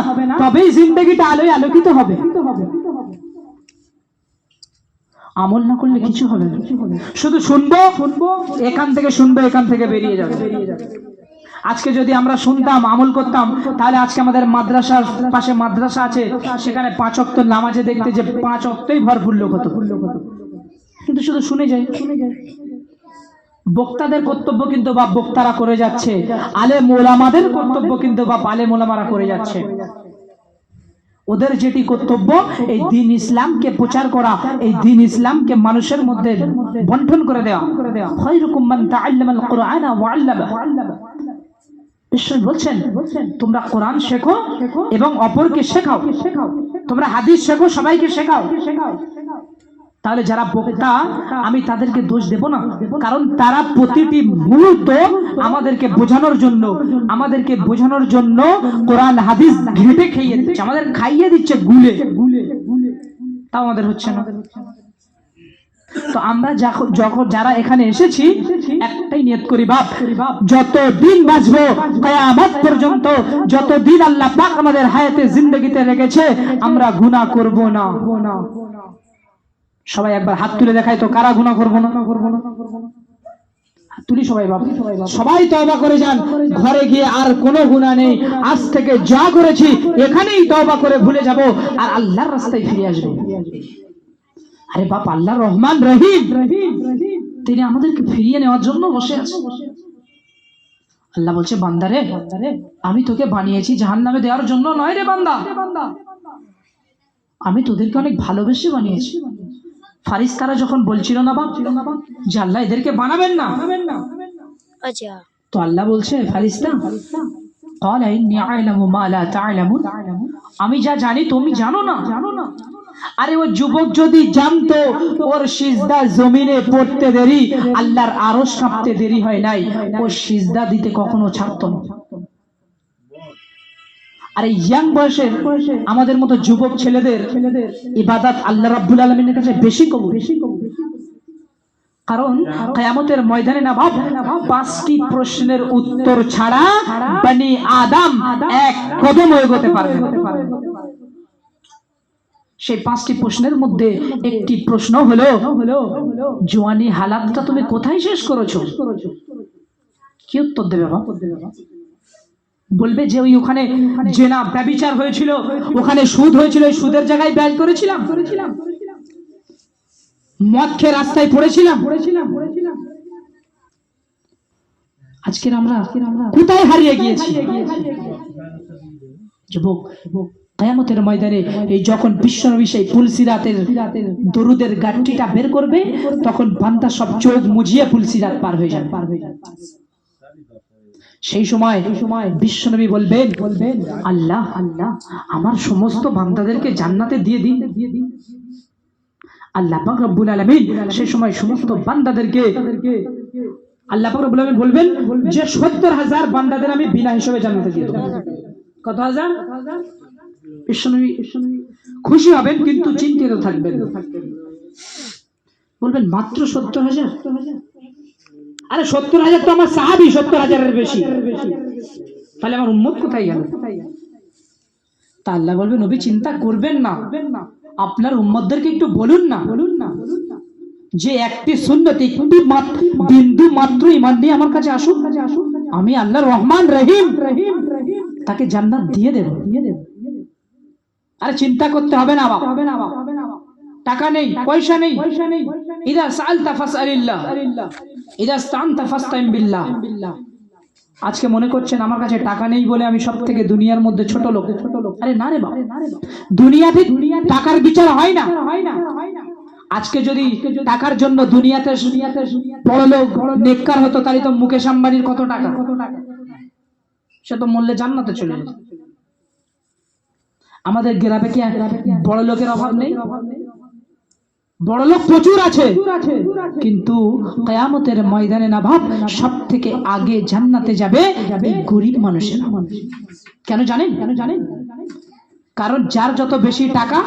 তবেই জিন্দেগিটা আলোয় আলোকিত হবে। আমল না করলে কিছু হবে না, শুধু শুনবো, এখান থেকে শুনবো, এখান থেকে বেরিয়ে যাবে। আজকে যদি আমরা শুনতাম, আমল করতাম, তাহলে আজকে আমাদের মাদ্রাসার পাশে মাদ্রাসা আছে, সেখানে 5 ওয়াক্ত নামাজে দেখতে যে 5 ওয়াক্তই ভরপুর লোক হতো, কিন্তু শুধু শুনে যায়। বক্তাদের কর্তব্য কিন্তু বাপ বক্তারা করে যাচ্ছে, আলেম ওলামাদের কর্তব্য কিন্তু বাপ আলেম ওলামারা করে যাচ্ছে। ওদের যেটি কর্তব্য এই দ্বীন ইসলামকে প্রচার করা, এই দ্বীন ইসলামকে মানুষের মধ্যে বন্টন করে দেওয়া। খায়রুকুম মান তাআল্লামাল কুরআনা ওয়া আল্লামাহু। ঈশ্বর বলছেন তোমরা কোরআন শেখো এবং অপরকে শেখাও, তোমরা হাদিস শেখো, সবাইকে শেখাও। তাহলে যারা বক্তা আমি তাদেরকে দোষ দেব না, কারণ তারা প্রতিটি মুহূর্ত আমাদেরকে বোঝানোর জন্য কোরআন হাদিস ঘেটে খেয়ে দিচ্ছে, আমাদের খাইয়ে দিচ্ছে গুলে, তাও আমাদের হচ্ছে না। তো আমরা যখন যারা এখানে এসেছি একটাই নিয়ত করি বাপ, যতদিন বাঁচবো কিয়ামত পর্যন্ত, যতদিন আল্লাহ পাক আমাদের হায়াতে জিন্দেগিতে রেখেছে, আমরা গুনাহ করব না। সবাই একবার হাত তুলে দেখায় তো, কারা গুনাহ করব না? হাত তুলি সবাই বাপ, সবাই তওবা করে যান, ঘরে গিয়ে আর কোনো গুনাহ নেই, আজ থেকে যা করেছি এখানেই তওবা করে ভুলে যাব আর আল্লাহর রাস্তায় ফিরে আসব। আরে বাপ, আল্লাহ রহমান রহিম, তিনি আমাদেরকে ফিরিয়ে নেওয়ার জন্য বসে আছেন। আল্লাহ বলছে বান্দারে, আমি তোকে বানিয়েছি জাহান্নামে দেওয়ার জন্য নয় রে বান্দা, আমি তোদেরকে অনেক ভালোবেসে বানিয়েছি। ফারিস্তারা যখন বলছিল না বাপ যে আল্লাহ এদেরকে বানাবেন না, তো আল্লাহ বলছে ফারিস্তা ক্বালা ইন্নী আ'লামু মা লা তা'লামুন, আমি যা জানি তুমি জানো না। আরে ও যুবক যদি জানতো ওর সিজদা জমিনে পড়তে দেরি, আল্লাহর আরশ কাঁপতে দেরি হয় নাই, ও সিজদা দিতে কখনো ছাড়তো না। আর এই ইয়াং বয়সের আমাদের মতো যুবক ছেলেদের ইবাদত আল্লাহ রাব্বুল আলামিনের কাছে বেশি কবুল। কারণ কিয়ামতের ময়দানে না ভাব 5টি প্রশ্নের উত্তর ছাড়া বনি আদম এক কদম এগোতে পারবে না। সেই 5টি প্রশ্নের মধ্যে একটি প্রশ্ন হলো জওয়ানি হালাতটা তুমি কোথায় শেষ করেছো? কি উত্তর দেবে বাবা? বলবে যে ওখানে জেনা ব্যভিচার হয়েছিল, ওখানে সুদ হয়েছিল, ওই সুদের জায়গায় ব্যয় করেছিলাম, মদ খেয়ে রাস্তায় পড়েছিলাম। আজকের আমরা কোথায় হারিয়ে গিয়েছি? যুবক, কিয়ামতের ময়দানে এই যখন বিশ্বনবী সেই ফুলসিরাতের দরুদের গাঁটটিটা বের করবে, তখন বান্দা সব চোখ মুজিয়ে ফুলসিরাত পার হয়ে যাবে। সেই সময় বিশ্বনবী বলবেন আল্লাহ আমার সমস্ত বান্দাদেরকে জান্নাতে দিয়ে দিন। আল্লাহ পাক রব্বুল আলামিন সেই সময় সমস্ত বান্দাদেরকে আল্লাহ পাক রব্বুল আলামিন বলবেন যে 70,000 বান্দাদের আমি বিনা হিসাবে জান্নাতে দিয়ে দেব। কত হাজার? বিশ্বনবী খুশি হবেন কিন্তু চিন্তিত থাকবেন, বলবেন মাত্র 70,000? আরে 70,000 তো আমার সাহাবী, 70,000-এর বেশি, তাহলে আমার উম্মত কোথায় গেল? তা আল্লাহ বলবে নবী চিন্তা করবেন না, আপনার উম্মতদেরকে একটু বলুন না যে একটি সুন্নতি বিন্দু মাত্র ঈমান নিয়ে আমার কাছে আসুন, আমি আল্লাহ রহমান রহিম তাকে জান্নাত দিয়ে দেব। আরে চিন্তা করতে হবে না বাবা, টাকা নেই, পয়সা নেই, ইদা সাআলতা ফাসআলিল্লাহ, ইদা ইসতাআনতা ফাসতাইন বিল্লাহ। আজকে মনে করছেন আমার কাছে টাকা নেই বলে আমি সব থেকে দুনিয়ার মধ্যে ছোট লোক। আরে না রে বাবা, দুনিয়াতে টাকার বিচার হয় না। আজকে যদি টাকার জন্য দুনিয়াতে বড় লোক নেককার হতো, তাহলে তো মুকেশ আম্বানির কত টাকা, সে তো মরলে জান্নাতে চলে যেত। আমাদের গ্রামে কি বড় লোকের অভাব নেই? বড় লোক প্রচুর আছে, কিন্তু কিয়ামতের ময়দানে না ভাব, সব থেকে আগে জান্নাতে যাবে এই গরিব মানুষেরা। কেন জানেন? কারণ যার যত বেশি টাকা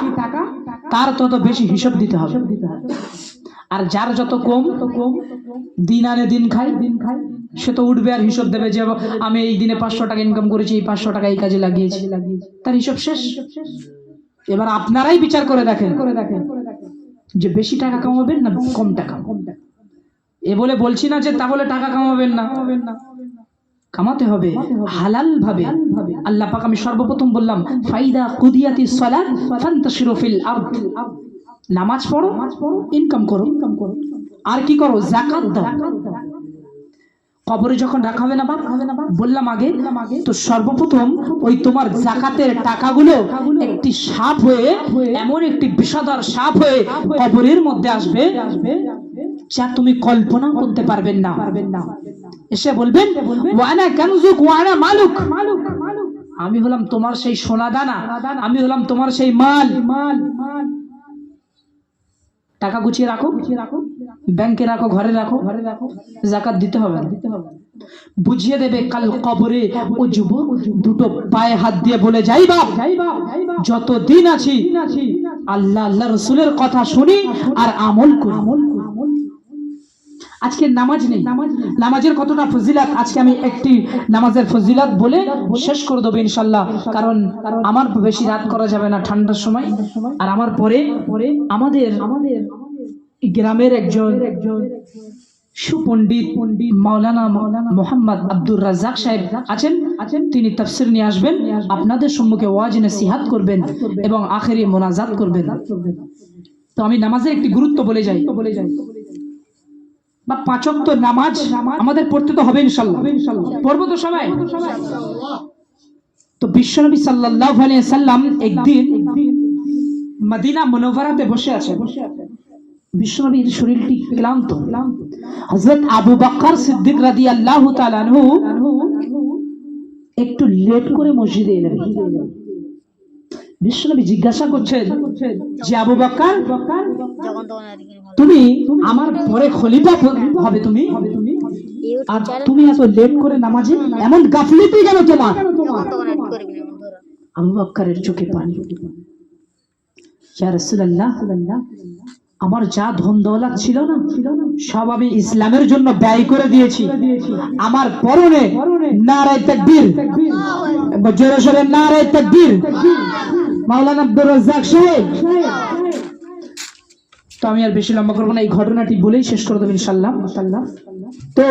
তার তত বেশি হিসাব দিতে হবে, আর যার যত কম দিন আনে দিন খায় সে তো উঠবে আর হিসাব দেবে যে আমি এই দিনে 500 টাকা ইনকাম করেছি, এই 500 টাকা এই কাজে লাগিয়েছি, তার হিসাব শেষ। এবার আপনারাই বিচার করে দেখেন যে বেশি টাকা কামাবেন না কম টাকা। এ বলে বলছি না যে তা বলে টাকা কামাবেন না, কামাতে হবে হালাল ভাবে। আল্লাহ পাক, আমি সর্বপ্রথম বললাম ফাইদা কুদিয়াতিস সালাত ফান্তাশিরু ফিল আরদ, নামাজ পড়ো, ইনকাম করো, আর কি করো? যাকাত দাও। কবরে যখন রাখা হবে না বাপ, বললাম আগে, তো সর্বপ্রথম ওই তোমার যাকাতের টাকাগুলো একটি সাপ হয়ে, এমন একটি বিষধর সাপ হয়ে কবরের মধ্যে আসবে যা তুমি কল্পনা করতে পারবেন না। এসে বলবেন ওয়ানা কানজুক ওয়ানা মালুক, আমি হলাম তোমার সেই সোনা দানা, আমি হলাম তোমার সেই মাল। টাকা গুছিয়ে রাখো, ব্যাংকে রাখো, ঘরে রাখো, যাকাত দিতে হবে না। বুঝিয়ে দেবে কাল কবরে ও যুবক দুটো পায়ে হাত দিয়ে বলে যাই বাপ, যত দিন আছি আল্লাহ আল্লাহ রাসূলের কথা শুনি আর আমল করি। আজকে নামাজ নেই, নামাজের কতটা ফজিলত আজকে আমি একটি নামাজের ফজিলত বলে শেষ করে দেবো ইনশাআল্লাহ। কারণ আমার বেশি রাত করা যাবে না, ঠান্ডার সময়। আর আমার পরে আমাদের গ্রামের একজন সুপণ্ডিত মাওলানা মোহাম্মদ আব্দুর রাজ্জাক সাহেব আছেন, তিনি তাফসীর নিয়ে আসবেন, আপনাদের সম্মুখে ওয়াজ নসিহত করবেন এবং আখেরি মোনাজাত করবেন। তো আমি নামাজের একটি গুরুত্ব বলে যাই। বা 5 ওয়াক্ত নামাজ আমাদের পড়তে তো হবে ইনশাআল্লাহ, পড়বো তো সবাই। তো বিশ্বনবী সাল্লাল্লাহু আলাইহি সাল্লাম একদিন মদিনা মুনাওয়ারাতে বসে আছেন। বিশ্বনবীর শরীরটি ক্লান্ত। হযরত আবু বকর সিদ্দিক রাদিয়াল্লাহু তাআলা আনহু একটু লেট করে মসজিদে এলেন। বিশ্বনবী জিজ্ঞাসা করছেন যে আবু বকর, তুমি আমার পরে খলিফা হবে, তুমি আর তুমি এত লেট করে নামাজে, এমন গাফিলতি কেন তোমার? আবু বকরের চোখে পানি। ইয়া রাসূলুল্লাহ, আমার যা ধন দৌলত ছিল না সব আমি ইসলামের জন্য ব্যয় করে দিয়েছি। আমার পরনে নারায়ে তাকবীর, জোরে সোরে নারায়ে তাকবীর, মাওলানা আব্দুর রাজ্জাক সাহেব। তো আমি আর বেশি লম্বা করবো না, এই ঘটনাটি বলেই শেষ করে দেব ইনশাআল্লাহ। তো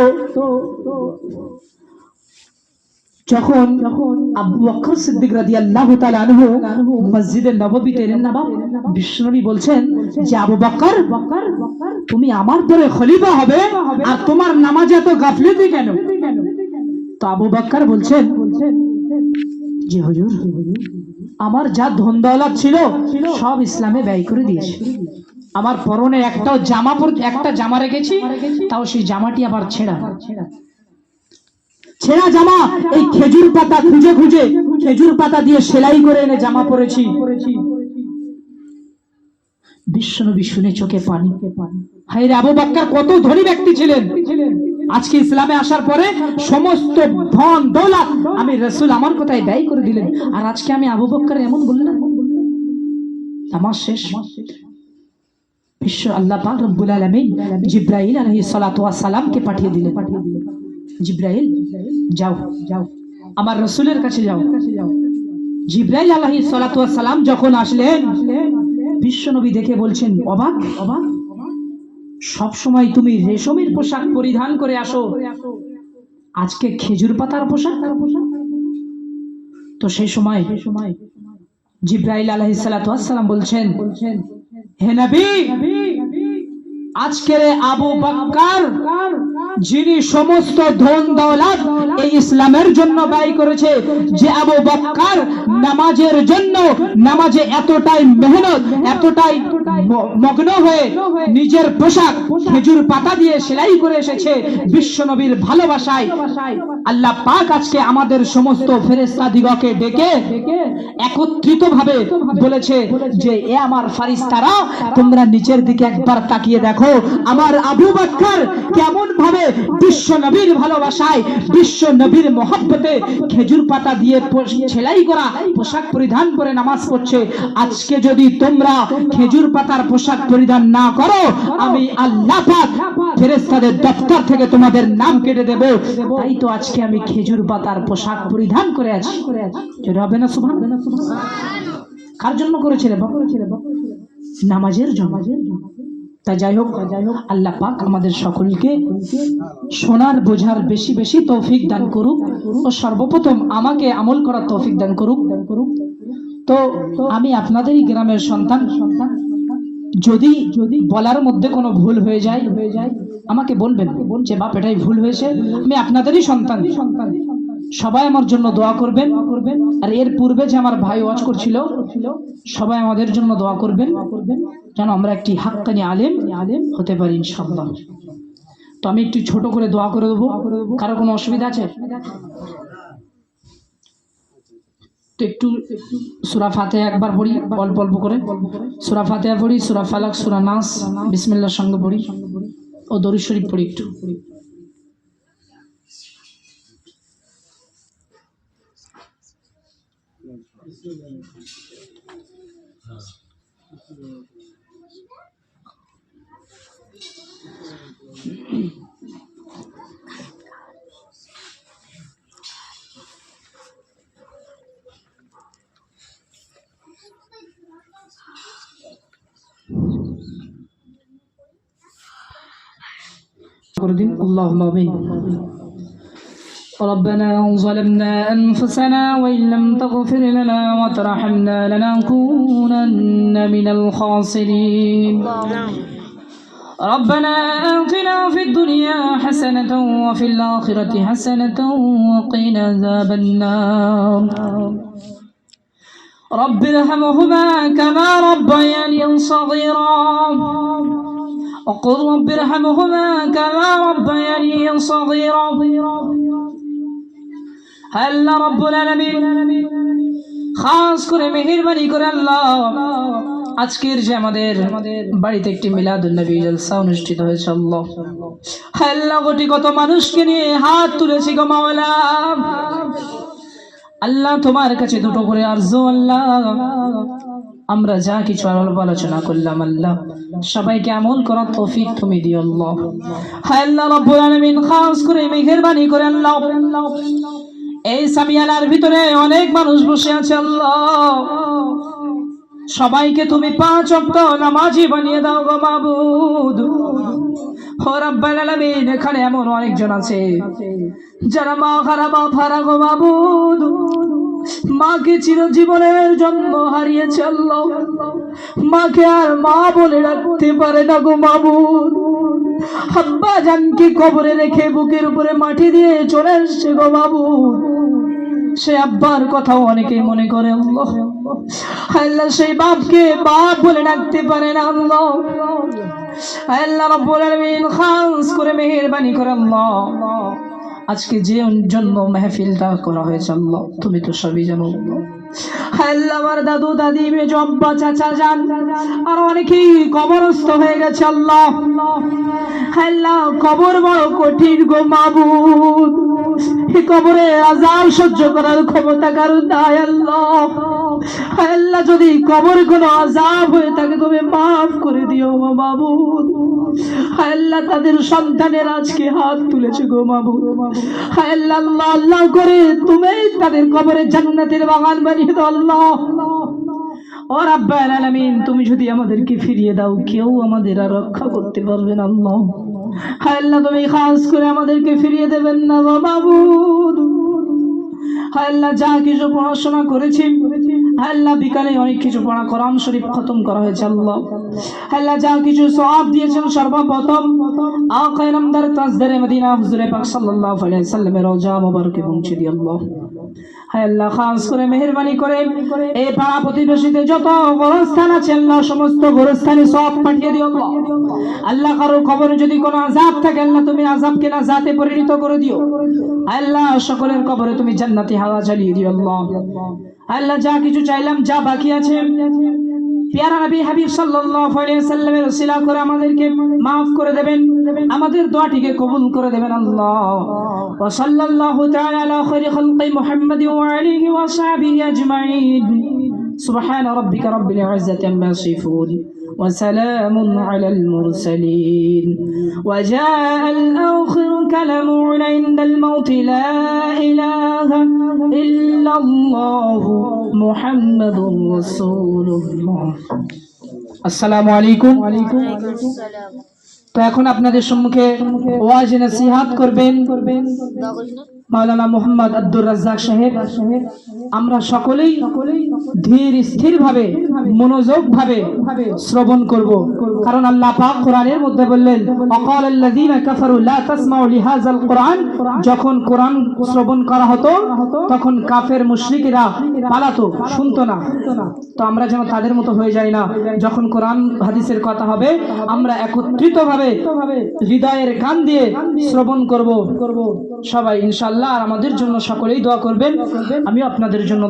যখন আবু বকর সিদ্দিক রাদিয়াল্লাহু তাআলা আনহু মসজিদে নববীতে এলেন না, বিশ্বনবী বলছেন যে আবু বকর, তুমি আমার পরে খলিফা হবে আর তোমার নামাজে এত গাফলতি কেন? তো আবু বকর বলছেন যে হুজুর, আমার যা ধন দৌলত ছিল সব ইসলামে ব্যয় করে দিয়েছি। আমার পরনে একটা জামা রেখেছি, তাও সেই জামাটি আবার ছেঁড়া জামা। এই খেজুর পাতা খুঁজে খেজুর পাতা দিয়ে সেলাই করে এনে জামা পরেছি। বিশ্বনবী শুনে চোখে পানি। হায় রে, আবু বকর কত ধনী ব্যক্তি ছিলেন, আজকে ইসলামে আসার পরে সমস্ত ধন দৌলত আমি রাসূল আমার কথায় ব্যয় করে দিলেন, আর আজকে আমি আবু বকর এমন বললাম। আমার শেষ বিশ্ব আল্লাহ পাক রব্বুল আলামিন জিবরাইল আলাইহিস সালাতু ওয়াস সালামকে পাঠিয়ে দিলেন। জিবরাইল, যাও আমার রাসূলের কাছে যাও। জিবরাইল আলাইহিস সালাতু ওয়াস সালাম যখন আসলেন, বিশ্বনবী দেখে বলছেন অবাক, সব সময় তুমি রেশমের পোশাক পরিধান করে আসো, আজকে খেজুর পাতার পোশাক। তো সেই সময় জিবরাইল আলাইহিস সালাতু ওয়াস সালাম বলছেন, হে নবী, আজকের আবু বকর যিনি সমস্ত ধন দৌলত এই ইসলামের জন্য ব্যয় করেছে, যে আবু বকর নামাজের জন্য নামাজে এতটাই মেহনত, এতটাই মগ্ন হয়ে নিজের পোশাক খেজুর পাতা দিয়ে সেলাই করে এসেছে বিশ্ব নবীর ভালোবাসায়, আল্লাহ পাক আজকে আমাদের সমস্ত ফেরেশতা দিগকে ডেকে একত্রিত ভাবে বলেছে যে এ আমার ফারিস্তারা, তোমরা নিচের দিকে একবার তাকিয়ে দেখো আমার আবু বকর কেমন ভাবে বিশ্ব নবীর ভালোবাসায়, বিশ্ব নবীর মহব্বতে খেজুর পাতা দিয়ে সেলাই করা পোশাক পরিধান করে নামাজ পড়ছে। আজকে যদি তোমরা খেজুর পাতার পোশাক পরিধান না করো, আমি আল্লাহ পাক ফেরেশতাদের দপ্তর থেকে তোমাদের নাম কেটে দেব। তাই তো আজকে আমি খেজুর পাতার পোশাক পরিধান করে আছি। হবে না সুবহানাল্লাহ? কার জন্য করেছিলে? নামাজের জন্য। তা যাই হোক, আল্লাহ পাক আমাদের সকলকে শোনার বোঝার বেশি বেশি তৌফিক দান করুক ও সর্বপ্রথম আমাকে আমল করার তৌফিক দান করুক। তো আমি আপনাদেরই গ্রামের সন্তান, যদি বলার মধ্যে কোনো ভুল হয়ে যায় আমাকে বলবেন যে বাপ এটাই ভুল হয়েছে। আমি আপনাদেরই সন্তান, সবাই আমার জন্য দোয়া করবেন। আর এর পূর্বে যে আমার ভাই ওয়াজ করছিল, সবাই আমাদের জন্য দোয়া করবেন যেন আমরা একটি হাক্কানি আলেম হতে পারি ইনশাআল্লাহ। তো আমি একটু ছোট করে দোয়া করে দেবো, কারো কোনো অসুবিধা আছে? তো একটু সূরা ফাতিহা একবার পড়ি, অল্প অল্প করে সূরা ফাতিহা পড়ি, সূরা ফালাক, সূরা নাস বিসমিল্লাহর সঙ্গে পড়ি ও দরুদ শরীফ পড়ি একটু। اللهم آمين. ربنا ظلمنا أنفسنا وإن لم تغفر لنا وترحمنا لنكونن من الخاسرين. ربنا آتنا في الدنيا حسنة وفي الآخرة حسنة وقنا عذاب النار. رب ارحمهما كما ربياني صغيرا وقل رب ارحمهما كما ربياني صغيرا. আল্লাহ রাব্বুল আলামিন খাস করে মেহেরবানি করে আল্লাহ আজকের যে আমাদের বাড়িতে একটি মিলাদুন নবী জলসা অনুষ্ঠিত হয়েছে, আল্লাহ কোটি কত মানুষকে নিয়ে হাত তুলেছি গো মাওলা। আল্লাহ তোমার কাছে দুটো করে আরজু, আল্লাহ আমরা যা কিছু আলোচনা করলাম আল্লাহ সবাইকে আমল করার তৌফিক তুমি দিও আল্লাহ। আল্লাহ রাব্বুল আলামিন খাস করে মেহেরবানি করে আল্লাহ এই সামিয়ানার ভিতরে অনেক মানুষ বসে আছে আল্লাহ, সবাইকে তুমি 5 ওয়াক্ত নামাজি বানিয়ে দাও গো মাবুদ। ও রাব্বুল আলামিন এখানে এমন অনেকজন আছে যারা মা খারাপ হারা গো মাবুদ, মাকে চিরজীবনের জন্য হারিয়েছে আল্লাহ, মাকে আর মা বলে রাখতে পারে না গো মাবুদ। আব্বা জানকে কবরে রেখে বুকের উপরে মাটি দিয়ে চলে আসছে গো মাবুদ, সে আব্বার কথাও অনেকে মনে করে আল্লাহ। আল্লাহ সেই বাপকে বাপ বলে ডাকতে পারে না আল্লাহ। আল্লাহ রাব্বুল আলামিন খাস করে মেহেরবানি করে আল্লাহ আজকে যে জন্য মাহফিলটা করা হয়েছে আল্লাহ তুমি তো সবই জানো আল্লাহ। আমার দাদু দাদি মেজো আব্বা চাচা জান আর অনেকেই কবরস্থ হয়ে গেছে আল্লাহ। আল্লাহ কবর বড় কঠিন গো মাবুদ, এই কবরে আযাব সহ্য করার ক্ষমতা কারণ নাই আল্লাহ। আল্লাহ যদি কবরে কোনো আযাব হয়ে থাকে তুমি মাফ করে দিও গো মাবুদ। আল্লাহ তাদের সন্তানের আজকে হাত তুলেছে গো মাবুদ, আল্লাহ আল্লাহ আল্লাহ করে তুমি তাদের কবরে জান্নাতের বাগান বানিয়ে দাও আল্লাহ। ও রাব্বুল আলামিন তুমি যদি আমাদেরকে ফিরিয়ে দাও কেউ আমাদের আর রক্ষা করতে পারবে না আল্লাহ। আল্লাহ তুমি খাস করে আমাদেরকে ফিরিয়ে দেবেন না গো মাবুদ। আল্লাহ যা কিছু পড়াশোনা করেছি আল্লাহ বিকালে অনেক কিছু পড়া কোরআন শরীফ খতম করা হয়েছে আল্লাহ। আল্লাহ যা কিছু সওয়াব দিয়েছেন সর্বপ্রথম আকা নামদার তাজদারে মদিনা হুজুরে পাক সাল্লাল্লাহু আলাইহি সাল্লামের রওজা মোবারকে পৌঁছে দিও আল্লাহ। হায় আল্লাহ খাস করে মেহেরবানি করে এই পাড়া প্রতিবেশীতে যত গোরস্থান আছে আল্লাহ সমস্ত গোরস্থানে সওয়াব পাঠিয়ে দিও আল্লাহ। আল্লাহ কারোর কবরে যদি কোনো আযাব থাকে আল্লাহ তুমি আযাবকে নাজাতে পরিণত করে দিও। আল্লাহ সকলের কবরে তুমি জান্নাতি হাওয়া চালিয়ে দিও আল্লাহ। আল্লাহ যা কিছু চাইলাম যা বাকি আছে প্যারা নবী হাবিব সাল্লাল্লাহু আলাইহি সাল্লামের ওসিলা করে আমাদেরকে maaf করে দেবেন, আমাদের দোয়াটিকে কবুল করে দেবেন আল্লাহ। ওয়া সাল্লাল্লাহু তাআলা আলা খায়রি খালকি মুহাম্মাদি ওয়া আলিহি ওয়া সাহবিহি আজমাইন। সুবহানা রাব্বিকা রাব্বিল ইজ্জাতি আম্মা ইয়াসিফুন ওয়া সালামুন আলাল মুরসালিন ওয়া জাআল আখিরু কালামুনা ইনদাল মাউতি লা ইলাহা ইল্লাল্লাহু মুহাম্মাদুর রাসূলুল্লাহ। আসসালামু আলাইকুম। তো এখন আপনাদের সম্মুখে ওয়াজ নসিহত করবেন মাওলানা মোহাম্মদ আব্দুর রাজ্জাক সাহেব। আমরা সকলেই ধীর স্থির ভাবে মনোযোগ ভাবে শ্রবণ করব, কারণ আল্লাহ পাক কোরআনের মধ্যে বললেন ওয়াকাল আল্লাযীনা কাফারু লা তাসমাউ লিহাযাল কোরআন। যখন কোরআন শ্রবণ করা হতো তখন কাফের মুশরিকরা পালাতো, শুনতো না। তো আমরা যেন তাদের মতো হয়ে যাই না, যখন কোরআন হাদিসের কথা হবে আমরা একত্রিত ভাবে হৃদয়ের কান দিয়ে শ্রবণ করব সবাই ইনশাআল্লাহ। আর আমাদের জন্য সকলেই দোয়া করবেন, আমিও আপনাদের জন্য